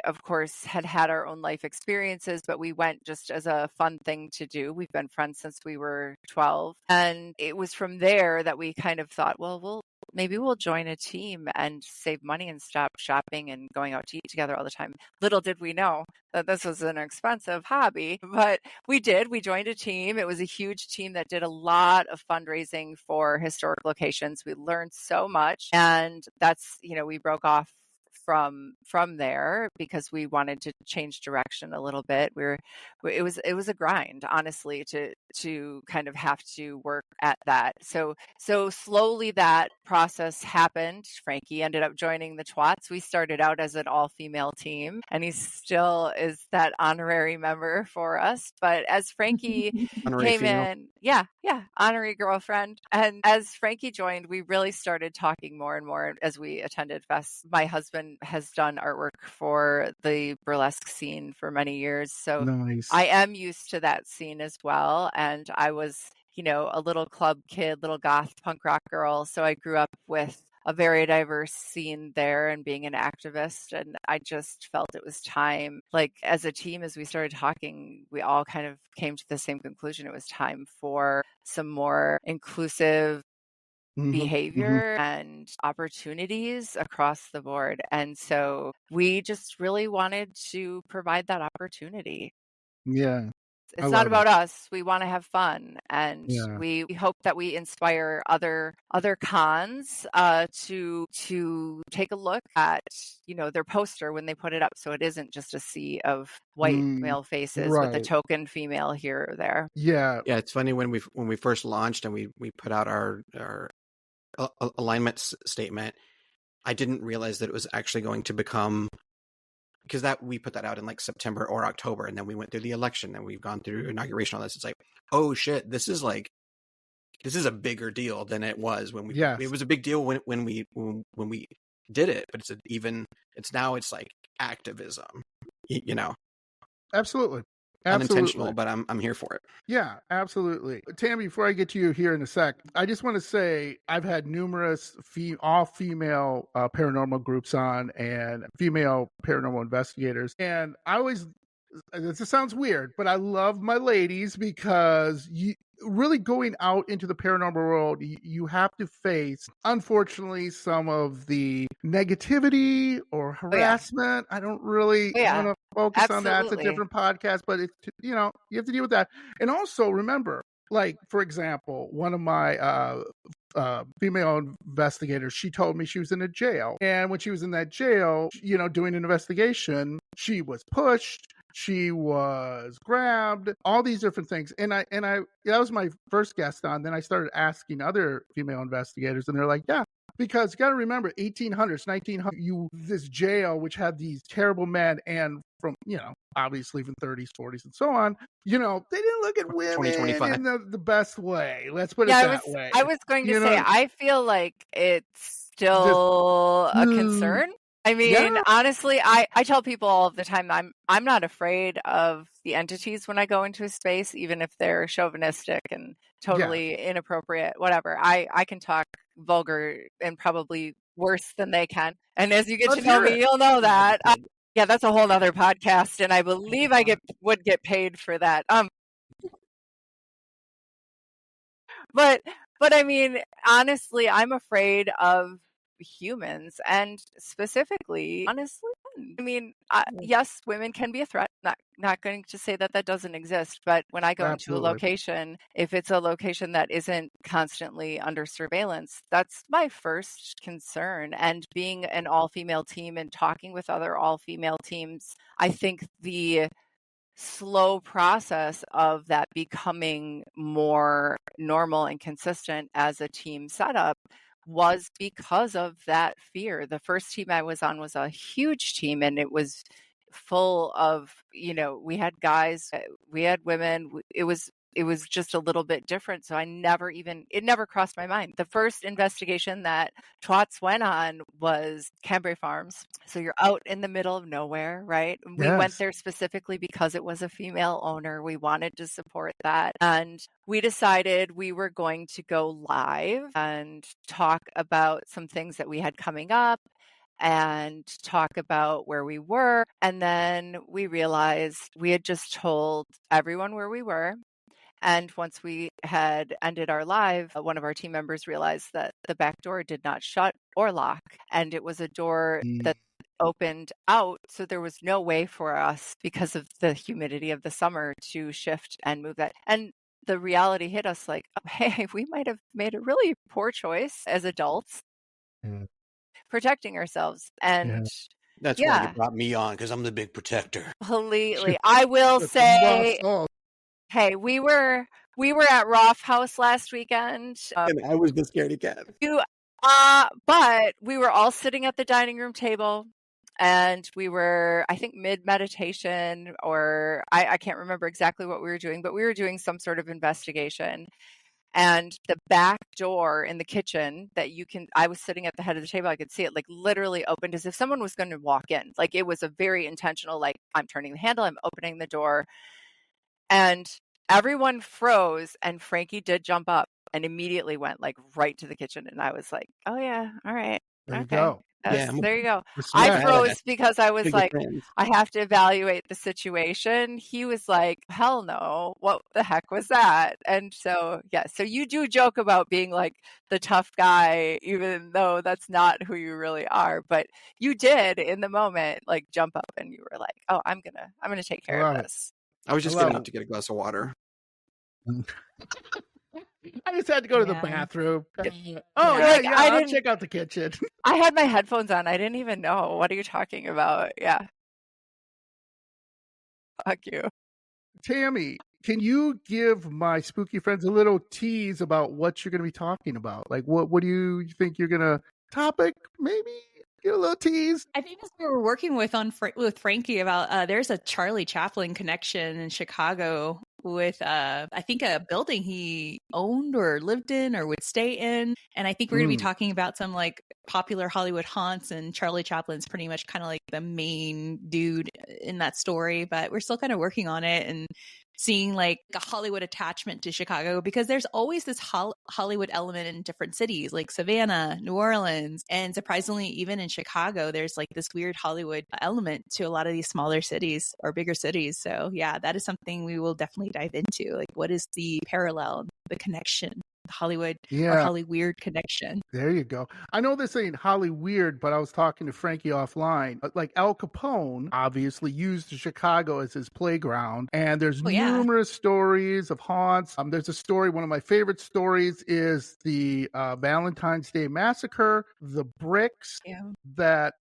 of course had our own life experiences, but we went just as a fun thing to do. We've been friends since we were 12. And it was from there that we kind of thought, well, maybe we'll join a team and save money and stop shopping and going out to eat together all the time. Little did we know that this was an expensive hobby, but we did. We joined a team. It was a huge team that did a lot of fundraising for historic locations. We learned so much, and that's, we broke off from there because we wanted to change direction a little bit. It was a grind, honestly, to kind of have to work at that. So slowly that process happened. Frankie ended up joining the T.W.A.T.S. We started out as an all-female team, and he still is that honorary member for us. But as Frankie came in, honorary girlfriend. And as Frankie joined, we really started talking more and more as we attended fests. My husband has done artwork for the burlesque scene for many years. So nice. I am used to that scene as well. And I was, a little club kid, little goth punk rock girl. So I grew up with a very diverse scene there and being an activist. And I just felt it was time, like as a team, as we started talking, we all kind of came to the same conclusion. It was time for some more inclusive behavior and opportunities across the board. And so we just really wanted to provide that opportunity. Yeah. It's not about us. We want to have fun. And we hope that we inspire other cons to take a look at, their poster when they put it up. So it isn't just a sea of white male faces with a token female here or there. Yeah. Yeah. It's funny when we first launched and we put out our alignment statement, I didn't realize that it was actually going to become, because that we put that out in like September or October, and then we went through the election and we've gone through inauguration, all this. It's like, oh shit, this is a bigger deal than it was when we. It was a big deal when we did it, but it's now like activism, Absolutely. Unintentional, but I'm here for it. Yeah, absolutely. Tammy, before I get to you here in a sec, I just want to say I've had numerous all-female paranormal groups on and female paranormal investigators. And I always, this sounds weird, but I love my ladies because really going out into the paranormal world, you have to face, unfortunately, some of the negativity or harassment. I don't really want to focus on that. It's a different podcast, but it's, you have to deal with that. And also remember, like, for example, one of my female investigators, she told me she was in a jail. And when she was in that jail, doing an investigation, she was pushed. She was grabbed, all these different things. And I that was my first guest on. Then I started asking other female investigators, and they're like, yeah, because you got to remember 1800s, 1900s, this jail, which had these terrible men, and from, obviously from 30s, 40s, and so on, they didn't look at women in the best way. Let's put it that way. I was going to say, I feel like it's still a concern. I mean, honestly, I tell people all of the time, I'm not afraid of the entities when I go into a space, even if they're chauvinistic and totally inappropriate, whatever. I can talk vulgar and probably worse than they can. And as you get to know me, you'll know that. Yeah, that's a whole other podcast, and I believe I would get paid for that. But I mean, honestly, I'm afraid of humans, and specifically, honestly, I mean, yes, women can be a threat. Not going to say that doesn't exist, but when I go into a location, if it's a location that isn't constantly under surveillance, that's my first concern. And being an all-female team and talking with other all-female teams, I think the slow process of that becoming more normal and consistent as a team setup was because of that fear. The first team I was on was a huge team, and it was full of, we had guys, we had women. It was just a little bit different. So it never crossed my mind. The first investigation that T.W.A.T.S went on was Cambrai Farms. So you're out in the middle of nowhere, right? We went there specifically because it was a female owner. We wanted to support that. And we decided we were going to go live and talk about some things that we had coming up and talk about where we were. And then we realized we had just told everyone where we were. And once we had ended our live, one of our team members realized that the back door did not shut or lock. And it was a door that opened out. So there was no way for us, because of the humidity of the summer, to shift and move that. And the reality hit us like, oh, hey, we might have made a really poor choice as adults protecting ourselves. And that's why you brought me on, because I'm the big protector. Completely. I will say, hey, we were at Roth House last weekend. And I was the scaredy cat. But we were all sitting at the dining room table, and we were, I think, mid-meditation, or I can't remember exactly what we were doing, but we were doing some sort of investigation. And the back door in the kitchen I was sitting at the head of the table, I could see it like literally opened as if someone was going to walk in. Like it was a very intentional, like I'm turning the handle, I'm opening the door. And everyone froze, and Frankie did jump up and immediately went like right to the kitchen. And I was like, oh yeah, all right. There you go. There you go. I froze because I was like, I have to evaluate the situation. He was like, hell no, what the heck was that? And so, so you do joke about being like the tough guy, even though that's not who you really are. But you did in the moment, like jump up, and you were like, oh, I'm gonna take care of this. I was just getting up to get a glass of water. I just had to go to the bathroom. I'll check out the kitchen. I had my headphones on. I didn't even know. What are you talking about? Yeah. Fuck you. Tammy, can you give my spooky friends a little tease about what you're going to be talking about? Like, what do you think you're going to topic? Maybe get a little tease. I think as we were working with Frankie about, there's a Charlie Chaplin connection in Chicago with I think a building he owned or lived in or would stay in. And I think we're going to be talking about some like popular Hollywood haunts, and Charlie Chaplin's pretty much kind of like the main dude in that story, but we're still kind of working on it and seeing like a Hollywood attachment to Chicago, because there's always this Hollywood element in different cities like Savannah, New Orleans, and surprisingly even in Chicago there's like this weird Hollywood element to a lot of these smaller cities or bigger cities. So yeah, that is something we will definitely dive into. Like, what is the parallel, the connection, the Hollywood or Hollyweird connection? There you go. I know this ain't Hollyweird, but I was talking to Frankie offline. Like Al Capone obviously used Chicago as his playground, and there's numerous stories of haunts. There's a story, one of my favorite stories is the Valentine's Day Massacre, the bricks that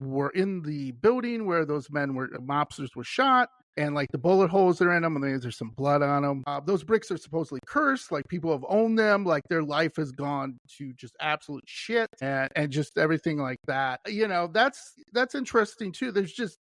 were in the building where those mobsters were shot. And like the bullet holes that are in them, and there's some blood on them. Those bricks are supposedly cursed. Like people have owned them. Like their life has gone to just absolute shit, and just everything like that. That's interesting too. That's just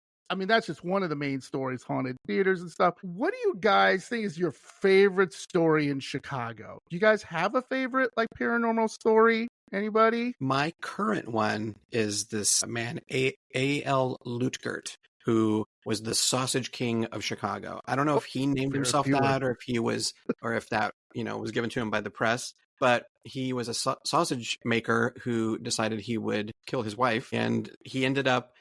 one of the main stories, haunted theaters and stuff. What do you guys think is your favorite story in Chicago? Do you guys have a favorite like paranormal story? Anybody? My current one is this man, A.L. Lutgert, who was the Sausage King of Chicago. I don't know if he named himself that, or if that was given to him by the press. But he was a sausage maker who decided he would kill his wife, and they ended up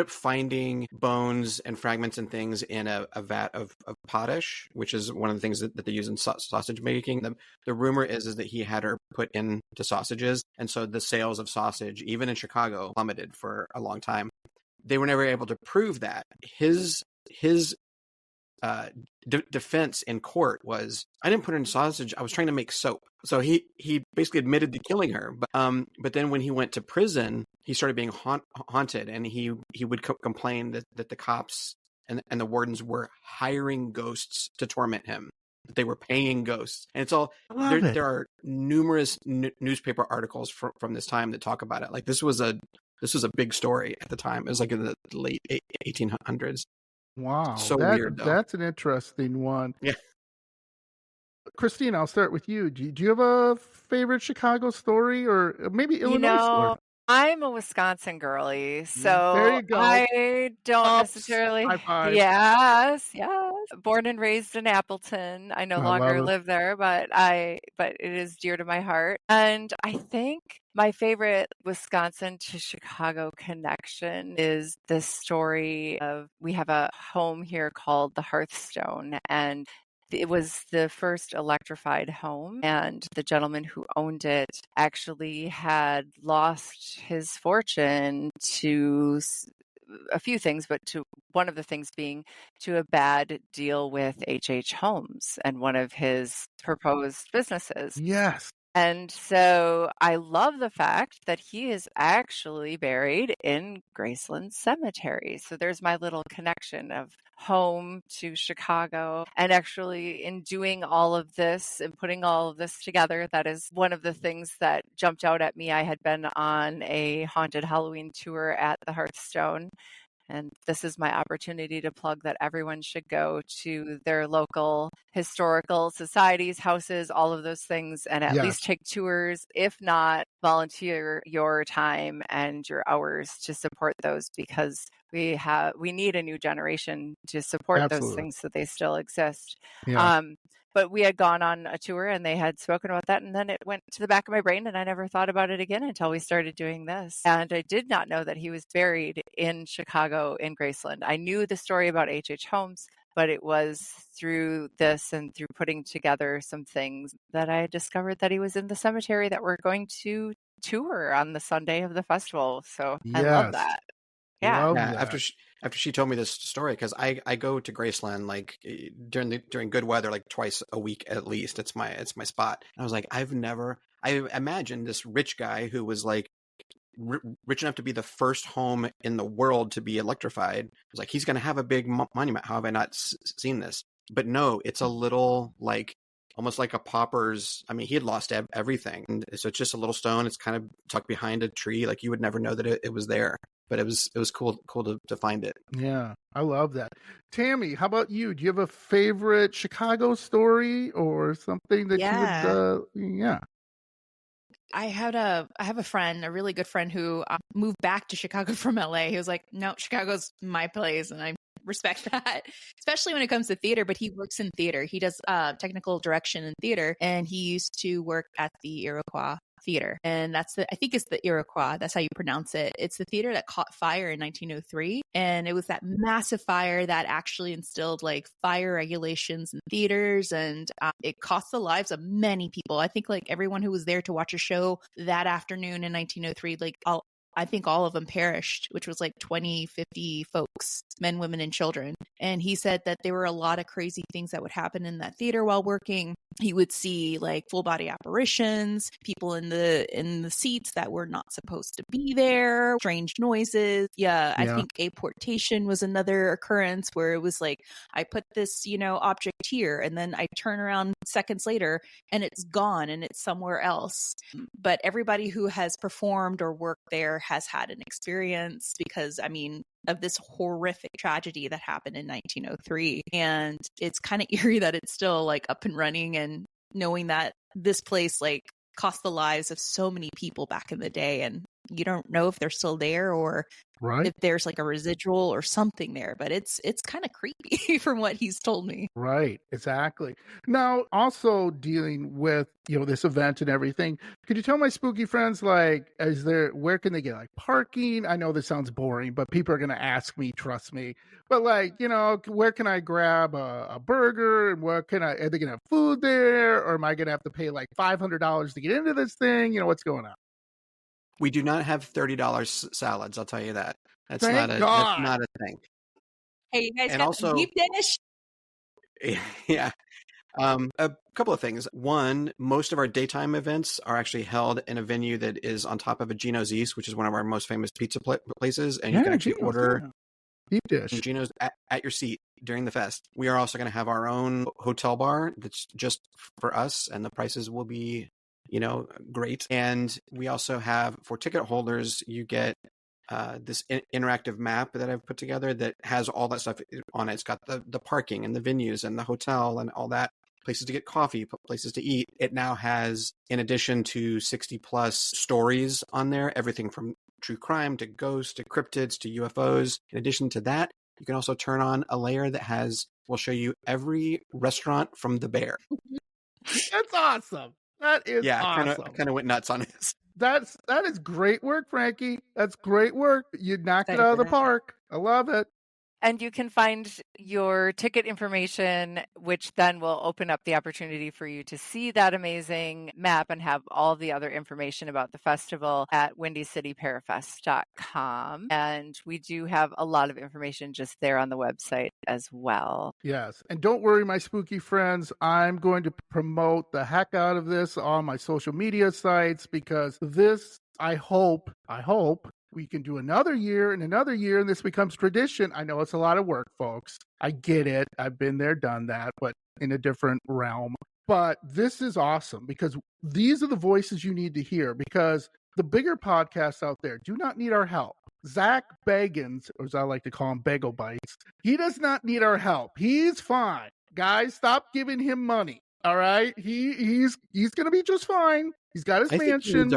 finding bones and fragments and things in a vat of potash, which is one of the things that they use in sausage making. The rumor is that he had her put into sausages, and so the sales of sausage, even in Chicago, plummeted for a long time. They were never able to prove that. His defense in court was, I didn't put her in sausage, I was trying to make soap. So he basically admitted to killing her. But then when he went to prison, he started being haunted, and he would complain that the cops and the wardens were hiring ghosts to torment him. That they were paying ghosts. And it's all, there are numerous newspaper articles from this time that talk about it. Like this was a big story at the time. It was like in the late 1800s. Wow. So weird, though. That's an interesting one. Yeah. Christina, I'll start with you. Do you have a favorite Chicago story, or maybe Illinois story? I'm a Wisconsin girly, so there you go. I don't necessarily. High five. Yes. Born and raised in Appleton. I no longer live there, but it is dear to my heart. And I think my favorite Wisconsin to Chicago connection is the story of, we have a home here called the Hearthstone, and it was the first electrified home, and the gentleman who owned it actually had lost his fortune to a few things, but to one of the things being to a bad deal with H.H. Holmes and one of his proposed businesses. Yes. And so I love the fact that he is actually buried in Graceland Cemetery. So there's my little connection of home to Chicago. And actually, in doing all of this and putting all of this together, that is one of the things that jumped out at me. I had been on a haunted Halloween tour at the Hearthstone. And this is my opportunity to plug that everyone should go to their local historical societies, houses, all of those things, and at least take tours. If not, volunteer your time and your hours to support those, because we need a new generation to support those things so they still exist. Yeah. But we had gone on a tour and they had spoken about that. And then it went to the back of my brain and I never thought about it again until we started doing this. And I did not know that he was buried in Chicago in Graceland. I knew the story about H.H. Holmes, but it was through this and through putting together some things that I discovered that he was in the cemetery that we're going to tour on the Sunday of the festival. So I love that. Yeah. After she told me this story, because I go to Graceland like during good weather, like twice a week at least. It's my spot. And I was like, I imagined this rich guy who was like rich enough to be the first home in the world to be electrified. I was like, he's going to have a big monument. How have I not seen this? But no, it's a little like almost like a pauper's. I mean, he had lost everything, and so it's just a little stone. It's kind of tucked behind a tree. Like you would never know that it was there. But it was cool to find it. Yeah, I love that. Tammy, how about you? Do you have a favorite Chicago story or something that you would? I have a friend, a really good friend, who moved back to Chicago from LA. He was like, no, Chicago's my place, and I respect that, especially when it comes to theater. But he works in theater. He does technical direction in theater, and he used to work at the Iroquois Theater, and I think it's the Iroquois, that's how you pronounce it. It's the theater that caught fire in 1903, and it was that massive fire that actually instilled like fire regulations in theaters, and it cost the lives of many people. I think like everyone who was there to watch a show that afternoon in 1903, like I think all of them perished, which was like 20, 50 folks, men, women, and children. And he said that there were a lot of crazy things that would happen in that theater while working. You would see like full body apparitions, people in the seats that were not supposed to be there, strange noises. Yeah, I think apportation was another occurrence where it was like, I put this, object here, and then I turn around seconds later and it's gone and it's somewhere else. But everybody who has performed or worked there has had an experience because, of this horrific tragedy that happened in 1903. And it's kind of eerie that it's still like up and running, and knowing that this place like cost the lives of so many people back in the day, and you don't know if they're still there or if there's like a residual or something there, but it's kind of creepy from what he's told me. Right, exactly. Now, also dealing with, this event and everything, could you tell my spooky friends, like, where can they get, like, parking? I know this sounds boring, but people are going to ask me, trust me. But, like, where can I grab a burger? And are they going to have food there? Or am I going to have to pay, like, $500 to get into this thing? What's going on? We do not have $30 salads. I'll tell you that. That's not a thing. Hey, you guys got the deep dish? Yeah. A couple of things. One, most of our daytime events are actually held in a venue that is on top of a Gino's East, which is one of our most famous pizza places, and you can actually order deep dish Gino's at your seat during the fest. We are also going to have our own hotel bar that's just for us, and the prices will be great. And we also have, for ticket holders, you get this interactive map that I've put together that has all that stuff on it. It's got the parking and the venues and the hotel and all that, places to get coffee, places to eat. It now has, in addition to 60 plus stories on there, everything from true crime to ghosts to cryptids to UFOs. In addition to that, you can also turn on a layer that will show you every restaurant from the Bear. That's awesome. That is awesome. I kind of went nuts on this. That is great work, Frankie. That's great work. You knocked it out of the park. I love it. And you can find your ticket information, which then will open up the opportunity for you to see that amazing map and have all the other information about the festival at windycityparafest.com. And we do have a lot of information just there on the website as well. Yes. And don't worry, my spooky friends, I'm going to promote the heck out of this on my social media sites, because this, I hope, we can do another year, and this becomes tradition. I know it's a lot of work, folks. I get it. I've been there, done that, but in a different realm. But this is awesome, because these are the voices you need to hear, because the bigger podcasts out there do not need our help. Zach Bagans, or as I like to call him, Bagel Bites, he does not need our help. He's fine. Guys, stop giving him money. All right? He's going to be just fine. He's got his mansion.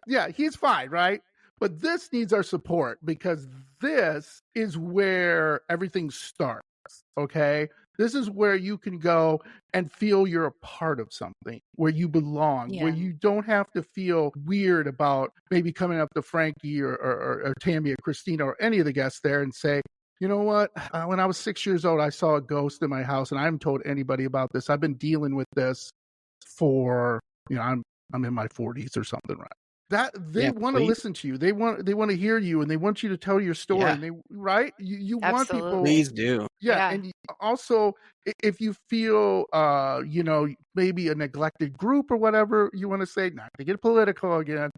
Yeah, he's fine, right? But this needs our support, because this is where everything starts, okay? This is where you can go and feel you're a part of something, where you belong, where you don't have to feel weird about maybe coming up to Frankie or Tammy or Christina or any of the guests there and say, you know what? When I was 6 years old, I saw a ghost in my house, and I haven't told anybody about this. I've been dealing with this for, I'm in my 40s or something, right? That they want to listen to you. They want to hear you, and they want you to tell your story. Yeah. And you want people. Please do. Yeah, and also if you feel maybe a neglected group or whatever, you want to say, not to get political again,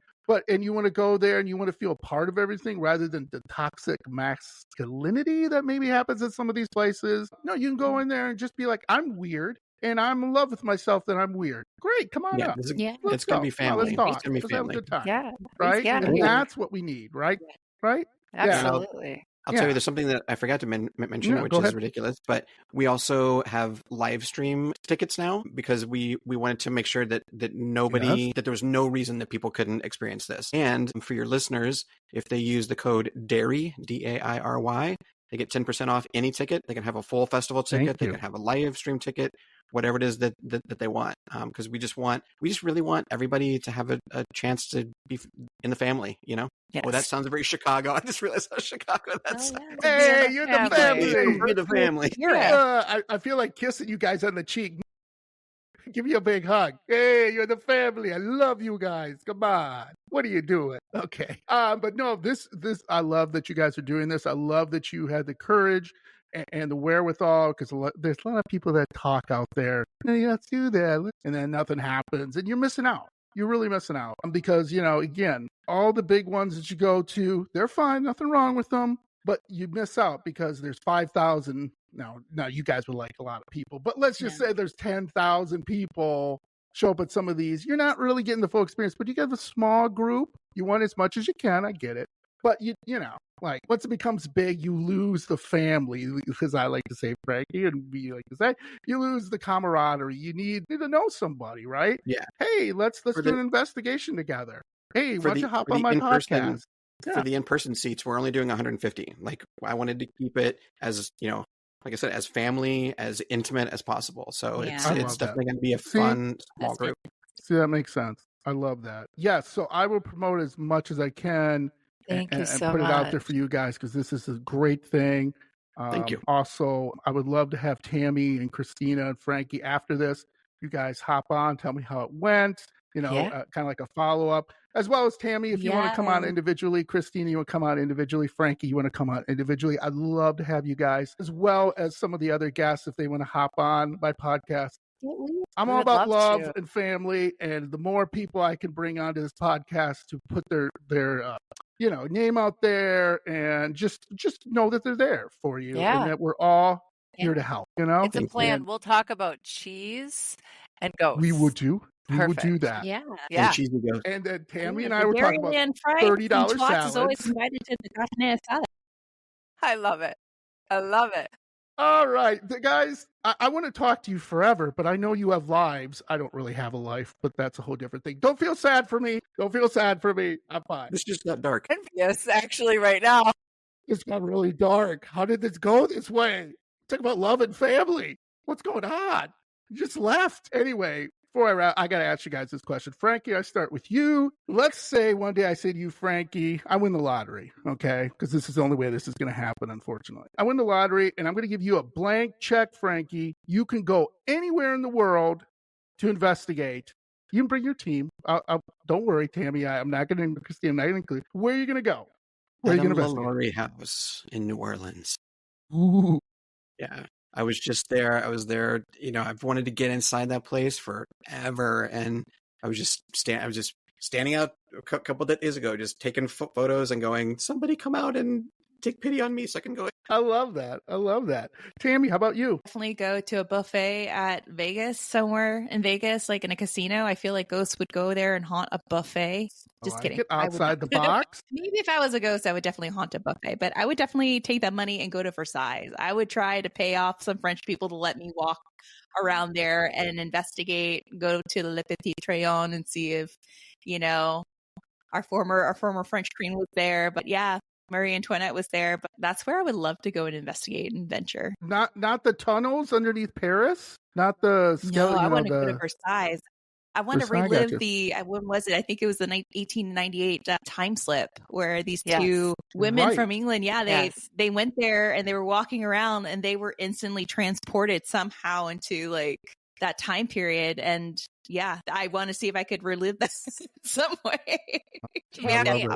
and you want to go there and you want to feel part of everything rather than the toxic masculinity that maybe happens at some of these places. No, you can go in there and just be like, I'm weird. And I'm in love with myself that I'm weird. Great, come on up. It's going to be family. Let's talk. It's going to be family. Have a good time. Yeah. Right? Yeah. And that's what we need, right? Right? Absolutely. I'll tell you, there's something that I forgot to mention, which is ridiculous, but we also have live stream tickets now, because we wanted to make sure that that there was no reason that people couldn't experience this. And for your listeners, if they use the code DAIRY, DAIRY, they get 10% off any ticket. They can have a full festival ticket. They can have a live stream ticket, whatever it is that they want. Because we just really want everybody to have a chance to be in the family, Yes. Oh, that sounds very Chicago. I just realized how Chicago that sounds. Hey, you're the family. You're the family. I feel like kissing you guys on the cheek. Give you a big hug. Hey, you're the family. I love you guys. Come on. What are you doing? Okay. But no, this I love that you guys are doing this. I love that you had the courage and the wherewithal, because there's a lot of people that talk out there, hey, let's do that, and then nothing happens, and you're missing out. You're really missing out because, again, all the big ones that you go to, they're fine, nothing wrong with them, but you miss out because there's 5,000. Now you guys would like a lot of people, but let's just say there's 10,000 people show up at some of these. You're not really getting the full experience, but you get a small group. You want as much as you can. I get it. But like once it becomes big, you lose the family, because I like to say, Frankie, and we like to say, you lose the camaraderie. You need to know somebody, right? Yeah. Hey, let's do an investigation together. Hey, why don't you hop on my podcast? For the in-person seats, we're only doing 150. Like, I wanted to keep it as, like I said, as family, as intimate as possible. So it's definitely going to be a fun small group. See, that makes sense. I love that. Yes, so I will promote as much as I can. Thank you so much. Put it out there much. for you guys, because this is a great thing. Thank you. Also, I would love to have Tammy and Christina and Frankie after this. You guys hop on, tell me how it went, kind of like a follow-up, as well as Tammy, if you want to come on individually. Christina, you want to come on individually. Frankie, you want to come on individually. I'd love to have you guys, as well as some of the other guests, if they want to hop on my podcast. I'm all about love and family, and the more people I can bring onto this podcast to put their name out there, and just know that they're there for you, and that we're all here to help. It's a plan. We'll talk about cheese and ghosts. We would do. We would Perfect. do that. Yeah. And cheesy ghosts. And then Tammy and I were talking about Dairyland Frights $30 and T.W.A.T.S is always salads. invited to the carne asada. I love it. I love it. All right, guys, I want to talk to you forever, but I know you have lives. I don't really have a life, but that's a whole different thing. Don't feel sad for me. Don't feel sad for me. I'm fine. This just got dark. Yes, actually, right now. It's got really dark. How did this go this way? Talk about love and family. What's going on? You just left. Anyway, before I wrap, I got to ask you guys this question. Frankie, I start with you. Let's say one day I say to you, Frankie, I win the lottery, okay? Because this is the only way this is going to happen, unfortunately. I win the lottery, and I'm going to give you a blank check, Frankie. You can go anywhere in the world to investigate. You can bring your team. Don't worry, Tammy. I'm not going to include Christina. I'm not going to include. Where are you going to go? Where are you going to investigate? Laurie House in New Orleans. Ooh. Yeah. I was just there. I was there. I've wanted to get inside that place forever, and I was just standing out a couple of days ago, just taking photos and going, "Somebody come out and take pity on me so I can go." I love that. Tammy, how about you? Definitely go to a buffet at Vegas, somewhere in Vegas, like in a casino. I feel like ghosts would go there and haunt a buffet. Just kidding. Outside the box? Maybe if I was a ghost, I would definitely haunt a buffet, but I would definitely take that money and go to Versailles. I would try to pay off some French people to let me walk around there and investigate, go to Le Petit Trianon and see if, our former French queen was there. But yeah, Marie Antoinette was there, but that's where I would love to go and investigate and venture. Not the tunnels underneath Paris? Not the skeleton? No, I want to go to Versailles. I want to relive when was it? I think it was the 1898 time slip where these two women from England, they went there and they were walking around and they were instantly transported somehow into like that time period. And yeah, I want to see if I could relive this some way. Tammy,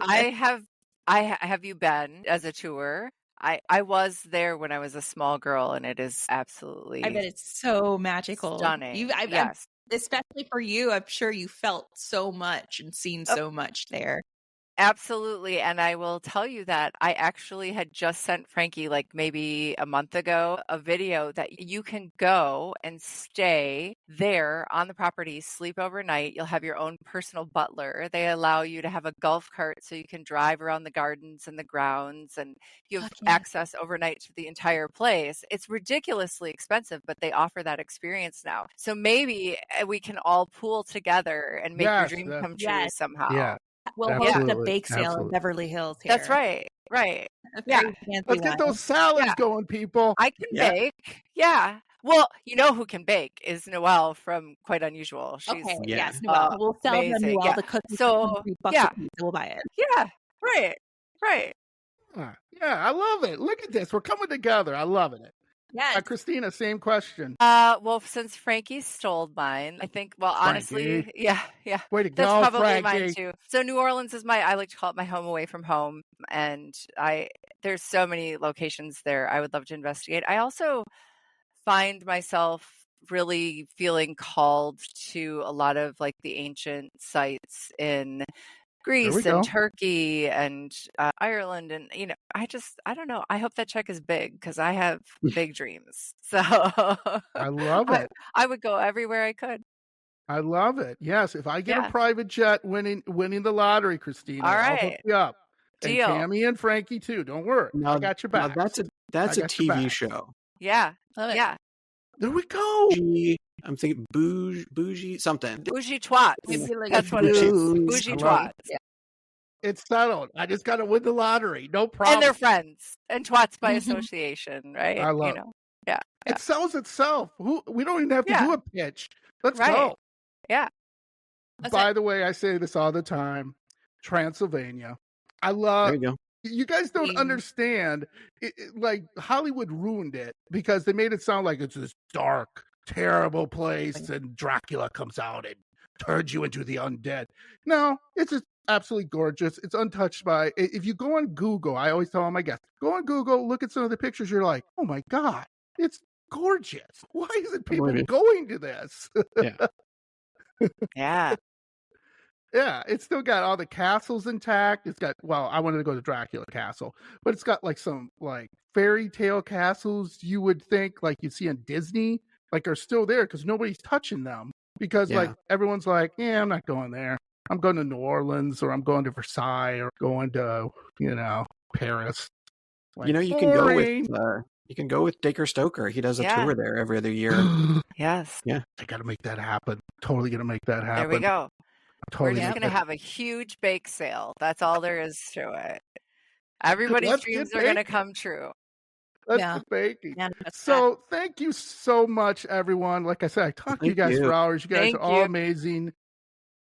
have you been as a tour? I was there when I was a small girl, and it is absolutely, I bet it's so magical. Stunning. Especially for you, I'm sure you felt so much and seen so much there. Absolutely. And I will tell you that I actually had just sent Frankie, like maybe a month ago, a video that you can go and stay there on the property, sleep overnight. You'll have your own personal butler. They allow you to have a golf cart so you can drive around the gardens and the grounds, and you have access overnight to the entire place. It's ridiculously expensive, but they offer that experience now. So maybe we can all pool together and make your dream come true somehow. Yeah. We'll host a bake sale in Beverly Hills here. That's right. Right. Let's get those salads going, people. I can bake. Yeah. Well, who can bake is Noelle from Quite Unusual. She's yes, Noelle. We'll sell them Noelle the cookies. So we'll buy it. Yeah. Right. Yeah, I love it. Look at this. We're coming together. I love it. Yes. Christina, same question. Well, since Frankie stole mine, I think, well, honestly, Frankie. yeah. Way to That's go, probably mine Frankie. too. So New Orleans is I like to call it my home away from home. And there's so many locations there I would love to investigate. I also find myself really feeling called to a lot of like the ancient sites in Greece and Turkey and Ireland. And, I don't know. I hope that check is big because I have big dreams. So I love it. I would go everywhere I could. I love it. Yes. If I get a private jet winning the lottery, Christina, I'll hook you up. Deal. And Tammy and Frankie too. Don't worry. I got your back. That's a TV show. Yeah. Love it. Yeah. There we go. I'm thinking bougie something. Bougie T.W.A.T.S. That's what it is. Bougie T.W.A.T.S. Yeah. It's settled. I just got to win the lottery. No problem. And they're friends. And T.W.A.T.S. by association, right? I love it. Yeah. It sells itself. We don't even have to do a pitch. Let's go. Yeah. By the way, I say this all the time. Transylvania. I love. There you go. You guys don't understand. Like Hollywood ruined it because they made it sound like it's this dark, terrible place, and Dracula comes out and turns you into the undead. No, it's just absolutely gorgeous. It's untouched by. If you go on Google, I always tell all my guests, go on Google, look at some of the pictures. You're like, oh my god, it's gorgeous. Why isn't people going to this? Yeah. Yeah, it's still got all the castles intact. It's got, well, I wanted to go to Dracula Castle, but it's got like some like fairy tale castles you would think like you see on Disney, like are still there because nobody's touching them because like everyone's like, yeah, I'm not going there. I'm going to New Orleans or I'm going to Versailles or going to, Paris. Like, You can go with Dacre Stoker. He does a tour there every other year. Yes. Yeah. I got to make that happen. Totally going to make that happen. There we go. Totally We're just going to have a huge bake sale. That's all there is to it. Everybody's dreams are going to come true. Let's get baking. Yeah, so thank you so much, everyone. Like I said, I talked to you guys for hours. You guys are all amazing.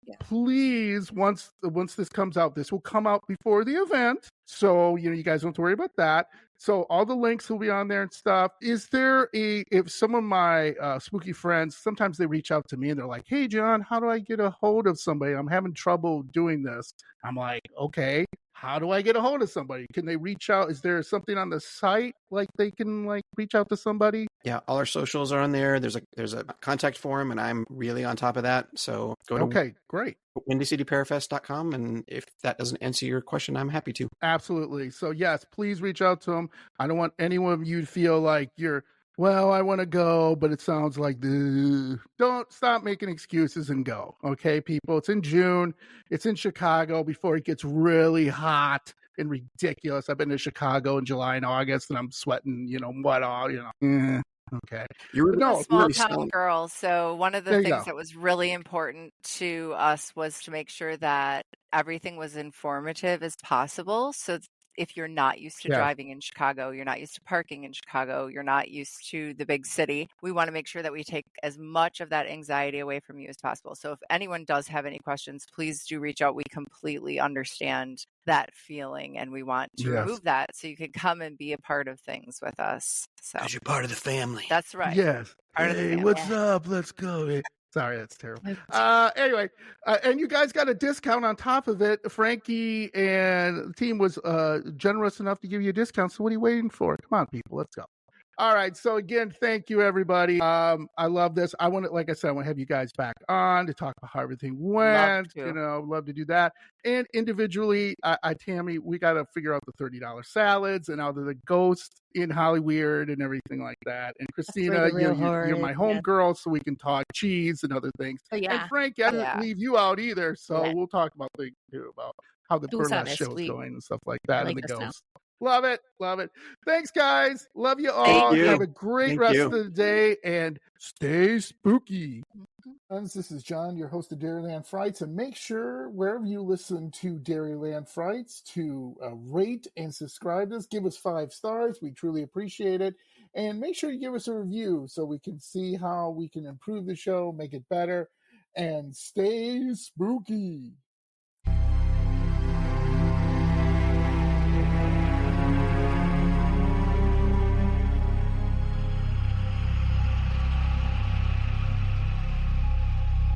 Yeah. Please, once this comes out, this will come out before the event. So, you guys don't have to worry about that. So all the links will be on there and stuff. Is there if some of my spooky friends, sometimes they reach out to me and they're like, hey, John, how do I get a hold of somebody? I'm having trouble doing this. I'm like, okay, how do I get a hold of somebody? Can they reach out? Is there something on the site like they can like reach out to somebody? Yeah, all our socials are on there. There's a contact form, and I'm really on top of that. So go to great. WindyCityParafest.com, and if that doesn't answer your question, I'm happy to. Absolutely. So yes, please reach out to them. I don't want anyone of you to feel like I want to go, but it sounds like don't stop making excuses and go. Okay, people. It's in June. It's in Chicago before it gets really hot and ridiculous. I've been to Chicago in July and August, and I'm sweating, what all, Okay. You're a small town girl. So one of the things that was really important to us was to make sure that everything was informative as possible. So if you're not used to driving in Chicago, you're not used to parking in Chicago, you're not used to the big city, we want to make sure that we take as much of that anxiety away from you as possible. So if anyone does have any questions, please do reach out. We completely understand that feeling and we want to remove that so you can come and be a part of things with us. So because you're part of the family. That's right. Yes. Part of the family. What's up? Let's go. Sorry, that's terrible. Anyway, and you guys got a discount on top of it. Frankie and the team was generous enough to give you a discount. So what are you waiting for? Come on, people. Let's go. All right. So again, thank you, everybody. I love this. I want to have you guys back on to talk about how everything went. Love to do that. And individually, Tammy, we got to figure out the $30 salads and out of the ghost in Hollyweird and everything like that. And Christina, you're my home girl, so we can talk cheese and other things. And Frankie, I didn't leave you out either. So we'll talk about things too, about how the burlesque show is going and stuff like that and the ghost. Love it. Love it. Thanks, guys. Love you all. Have a great rest of the day and stay spooky. This is John, your host of Dairyland Frights. And make sure, wherever you listen to Dairyland Frights, to rate and subscribe us. Give us 5 stars. We truly appreciate it. And make sure you give us a review so we can see how we can improve the show, make it better, and stay spooky.